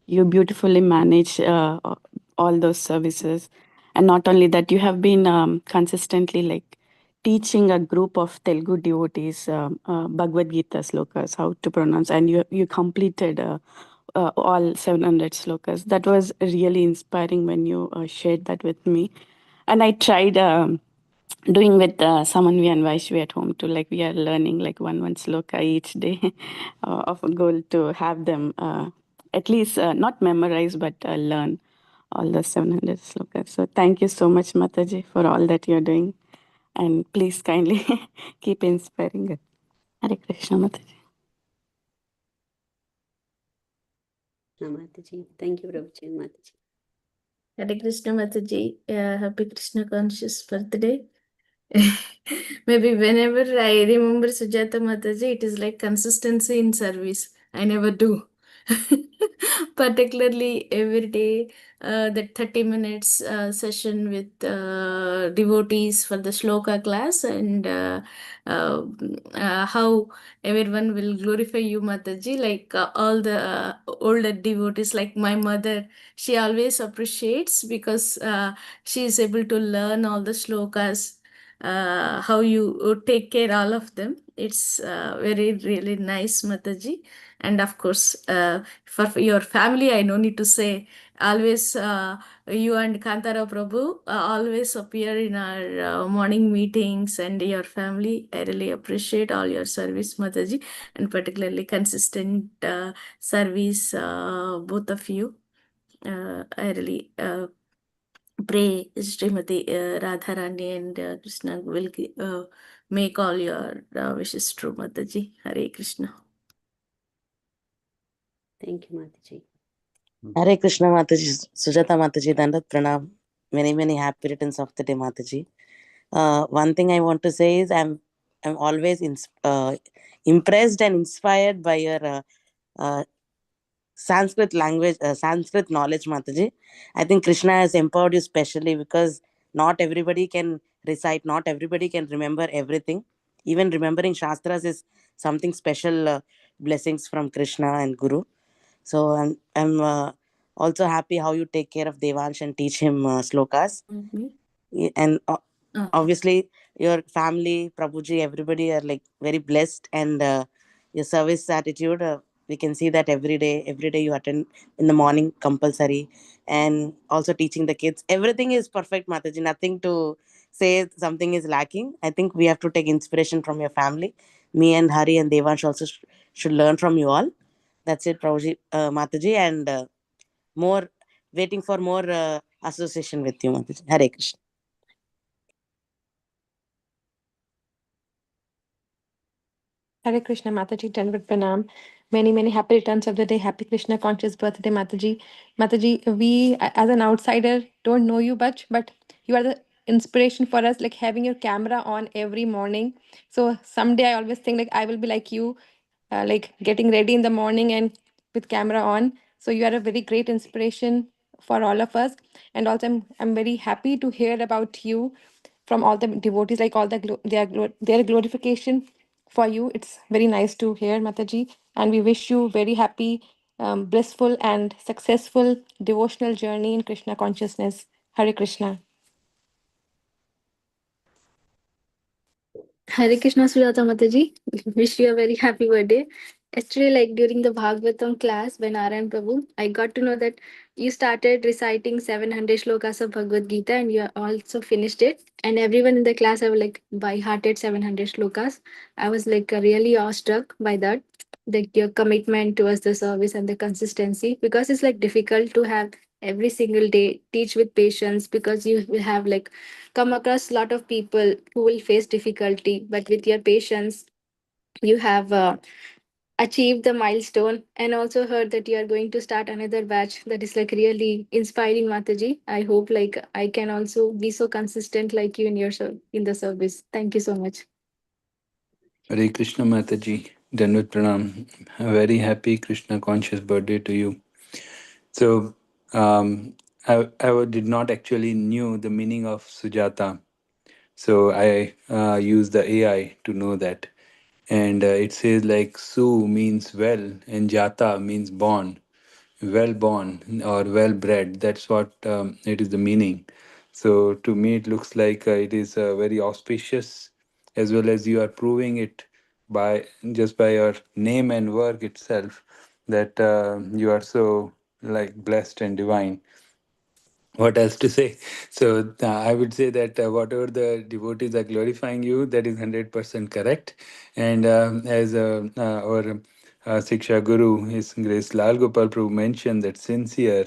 you beautifully manage all those services. And not only that, you have been consistently like teaching a group of Telugu devotees Bhagavad Gita slokas, how to pronounce, and you completed all 700 slokas. That was really inspiring when you shared that with me. And I tried doing with Samanvi and Vaishvi at home too. Like we are learning like one sloka each day of a goal to have them at least not memorize but learn all the 700 slokas. So thank you so much, Mataji, for all that you're doing. And please kindly keep inspiring us. Hare Krishna, Mataji. Mataji. Thank you, Prabhuji and Mataji. Hare Krishna, Mataji. Happy Krishna conscious birthday. Maybe whenever I remember Sujata Mataji, it is like consistency in service. I never do. Particularly every day, that 30 minutes session with devotees for the shloka class, and how everyone will glorify you, Mataji. Like all the older devotees, like my mother, she always appreciates because she is able to learn all the shlokas, how you take care all of them. It's very really nice, Mataji. And of course, for your family, I no need to say. Always you and Kantara Prabhu always appear in our morning meetings, and your family. I really appreciate all your service, Mataji, and particularly consistent service, both of you. I really pray Śrīmatī Rādhārāṇī and Krishna will make all your wishes true, Mataji. Hare Krishna. Thank you, Mataji. Hare Krishna, Mataji. Sujata Mataji, Dandat Pranam. Many happy returns of the day, Mataji. One thing I want to say is I'm always impressed and inspired by your Sanskrit language, Sanskrit knowledge, Mataji. I think Krishna has empowered you specially because not everybody can recite, not everybody can remember everything. Even remembering Shastras is something special, blessings from Krishna and Guru. So I'm also happy how you take care of Devansh and teach him slokas. And obviously your family, Prabhuji, everybody are like very blessed, and your service attitude, we can see that every day you attend in the morning compulsory, and also teaching the kids. Everything is perfect, Mataji. Nothing to say something is lacking. I think we have to take inspiration from your family. Me and Hari and Devansh also should learn from you all. That's it, Prabhuji, Mataji, and more waiting for more association with you, Mataji. Hare Krishna. Hare Krishna, Mataji, Dandavat Pranam. Many happy returns of the day. Happy Krishna conscious birthday, Mataji. Mataji, we as an outsider don't know you much, but you are the inspiration for us, like having your camera on every morning. So someday I always think like I will be like you, like getting ready in the morning and with camera on. So you are a very great inspiration for all of us. And also I'm very happy to hear about you from all the devotees, like all their glorification for you. It's very nice to hear, Mataji. And we wish you very happy, blissful, and successful devotional journey in Krishna consciousness. Hare Krishna. Hare Krishna, Sujata Mataji. Wish you a very happy birthday. Actually, like during the Bhagavatam class by Narayan Prabhu, I got to know that you started reciting 700 shlokas of Bhagavad Gita and you also finished it. And everyone in the class have like by hearted 700 shlokas. I was like really awestruck by that. Like your commitment towards the service and the consistency, because it's like difficult to have every single day teach with patience, because you will have like come across a lot of people who will face difficulty, but with your patience you have achieved the milestone. And also heard that you are going to start another batch. That is like really inspiring, Mataji. I hope like I can also be so consistent like you in your in the service. Thank you so much. Hare Krishna Mataji, Dandavat Pranam. A very happy Krishna conscious birthday to you. So, I did not actually knew the meaning of Sujata. So I use the AI to know that. And it says like Su means well and Jata means born, well born or well bred. That's what it is the meaning. So to me, it looks like it is very auspicious, as well as you are proving it by just by your name and work itself that you are so like blessed and divine. What else to say? So I would say that whatever the devotees are glorifying you, that is 100% correct. And as our Siksha Guru, His Grace Lal Gopal Prabhu mentioned that sincere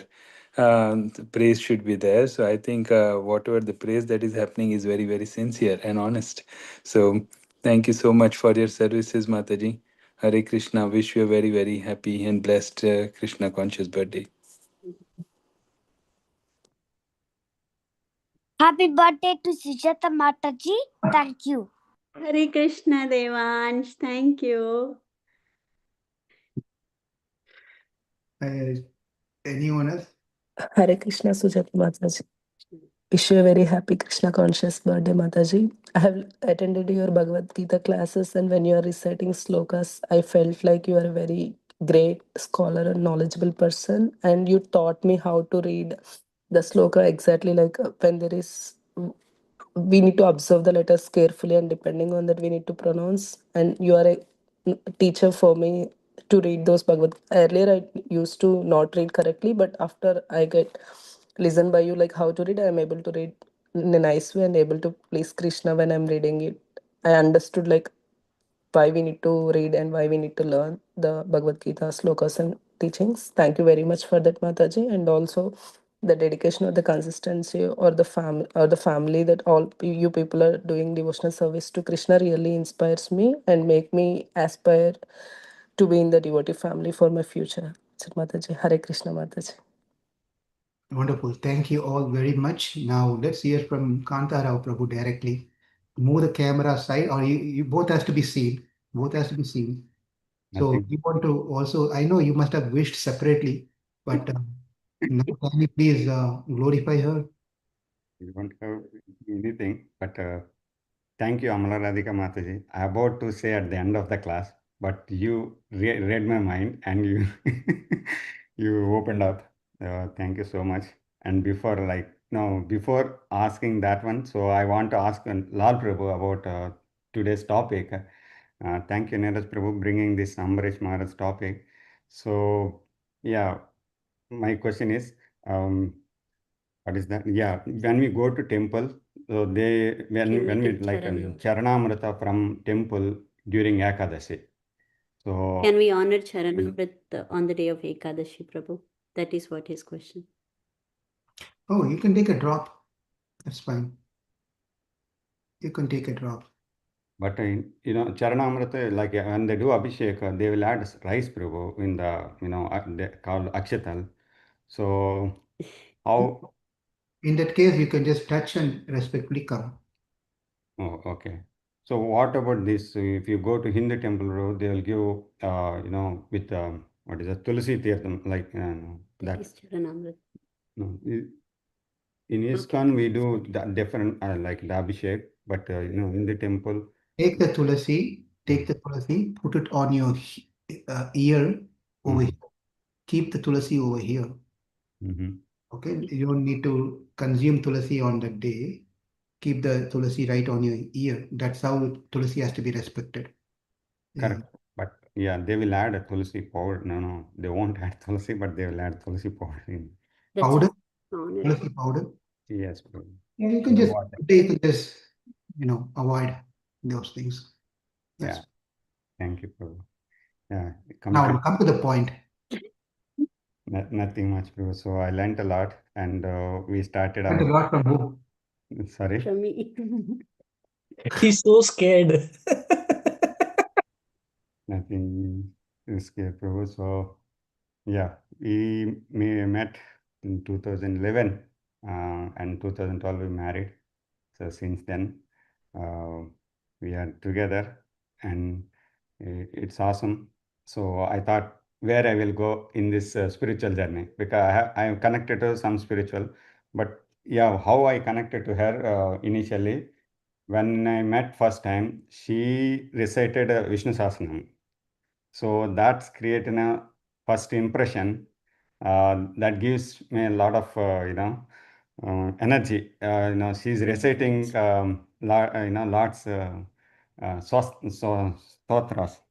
praise should be there. So I think whatever the praise that is happening is very, very sincere and honest. So thank you so much for your services, Mataji. Hare Krishna. Wish you a very, very happy and blessed Krishna conscious birthday. Happy birthday to Sujata Mataji. Thank you. Hare Krishna, Devansh. Thank you. Anyone else? Hare Krishna, Sujata Mataji. Wish you a very happy Krishna conscious birthday, Mataji. I have attended your Bhagavad Gita classes, and when you are reciting slokas, I felt like you are a very great scholar and knowledgeable person, and you taught me how to read the sloka exactly like when there is. We need to observe the letters carefully, and depending on that, we need to pronounce. And you are a teacher for me to read those Bhagavad. Earlier, I used to not read correctly, but after I get listened by you, like how to read, I am able to read in a nice way and able to please Krishna when I'm reading it. I understood like why we need to read and why we need to learn the Bhagavad Gita slokas and teachings. Thank you very much for that, Mataji, and also the dedication or the consistency or the family that all you people are doing devotional service to Krishna really inspires me and make me aspire to be in the devotee family for my future. Sat Mataji, Hare Krishna Mataji. Wonderful. Thank you all very much. Now let's hear from Kanta Rao Prabhu directly. Move the camera aside, or you both has to be seen. Both has to be seen. So Nothing. you want to also, I know you must have wished separately, but now can you please glorify her? You don't have anything, but thank you, Amala Radhika Mataji. I about to say at the end of the class, but you read my mind and you you opened up. Thank you so much. And before asking that one, so I want to ask Lal Prabhu about today's topic. Thank you, Neeraj Prabhu, bringing this Ambarīṣa Mahārāja topic. So, yeah, my question is, what is that? Yeah, when we go to temple, so when we like Charanamrita from temple during Ekadashi. So Can we honor Charanamrit on the day of Ekadashi, Prabhu? That is what his question. Oh, you can take a drop. That's fine. You can take a drop. But Charanamrita, like when they do Abhishek, they will add rice, Prabhu, in the they called Akshatal. So how? In that case, you can just touch and respectfully come. Oh, okay. So what about this? If you go to Hindu temple, Prabhu, they will give with what is a Tulsi Tirtham, like that. Is Charanamrit. No, in ISKCON we do different like the Abhishek, but in the temple. Take the Tulasi, take the tulasi, put it on your ear over here. Keep the tulasi over here. Okay, you don't need to consume tulasi on that day. Keep the tulasi right on your ear. That's how tulasi has to be respected. Correct. But yeah, they will add a tulsi powder. No, they won't add tulsi, but they will add tulsi powder in. Powder? Tulsi powder? Yes. Yeah, you can just avoid those things. Yeah. Thank you, Prabhu. Yeah. Now come to the point. Nothing much, Prabhu. So I learned a lot, and we started Learned a lot from who? Sorry. From me. He's so scared. Nothing is scared, Prabhu. So yeah, we met in 2011 and 2012 we married. So since then we are together, and it's awesome. So I thought where I will go in this spiritual journey, because I am connected to some spiritual, but yeah, how I connected to her initially, when I met first time, she recited Vishnu Sahasranam. So that's created a first impression that gives me a lot of energy. She's reciting lots stotras.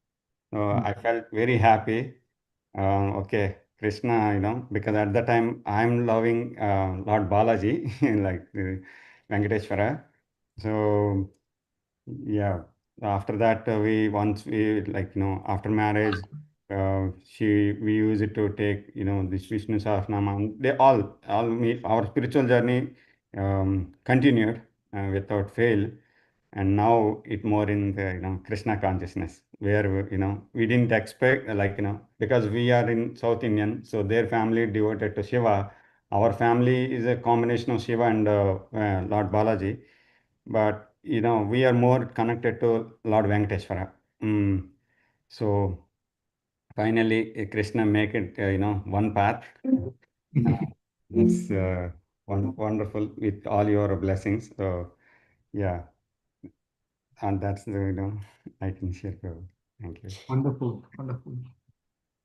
So I felt very happy. Okay, Krishna, because at that time I'm loving Lord Balaji, like Venkateshwara. So yeah, after that after marriage, we use it to take this Vishnu Sahasranam. They our spiritual journey continued without fail, and now it more in the Krishna consciousness, where we didn't expect because we are in South Indian, so their family devoted to Shiva. Our family is a combination of Shiva and Lord Balaji, but we are more connected to Lord Venkateshwara. So finally Krishna make it one path. It's wonderful with all your blessings. So yeah, and that's the I can share. Thank you. Wonderful.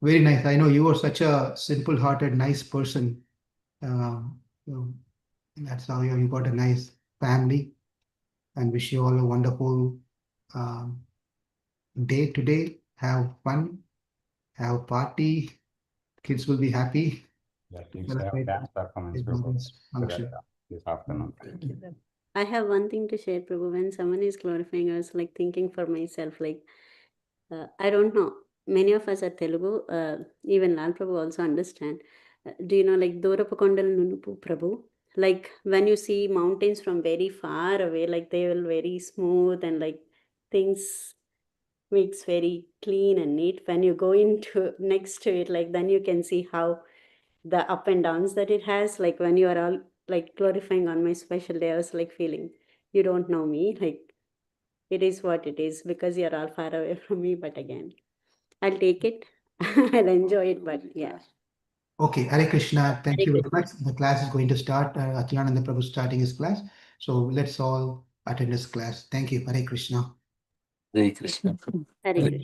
Very nice. I know you are such a simple-hearted, nice person. That's how you got a nice family, and wish you all a wonderful day today. Have fun, have party. Kids will be happy. Yeah, kids have dance performance this afternoon. I have one thing to share, Prabhu. When someone is glorifying, I was thinking for myself, I don't know. Many of us are Telugu. Even Lal Prabhu also understand. Do you know, Dorapu Kondal Nunupu Prabhu? When you see mountains from very far away, they will very smooth and things makes very clean and neat. When you go into next to it, then you can see how the up and downs that it has. When you are all glorifying on my special day, I was feeling, you don't know me. It is what it is, because you're all far away from me. But again, I'll take it. I'll enjoy it. But yeah. Okay, Hare Krishna. Thank you very much. The class is going to start. Akhilānanda Prabhu starting his class. So let's all attend this class. Thank you. Hare Krishna. Hare Krishna. Hare Krishna.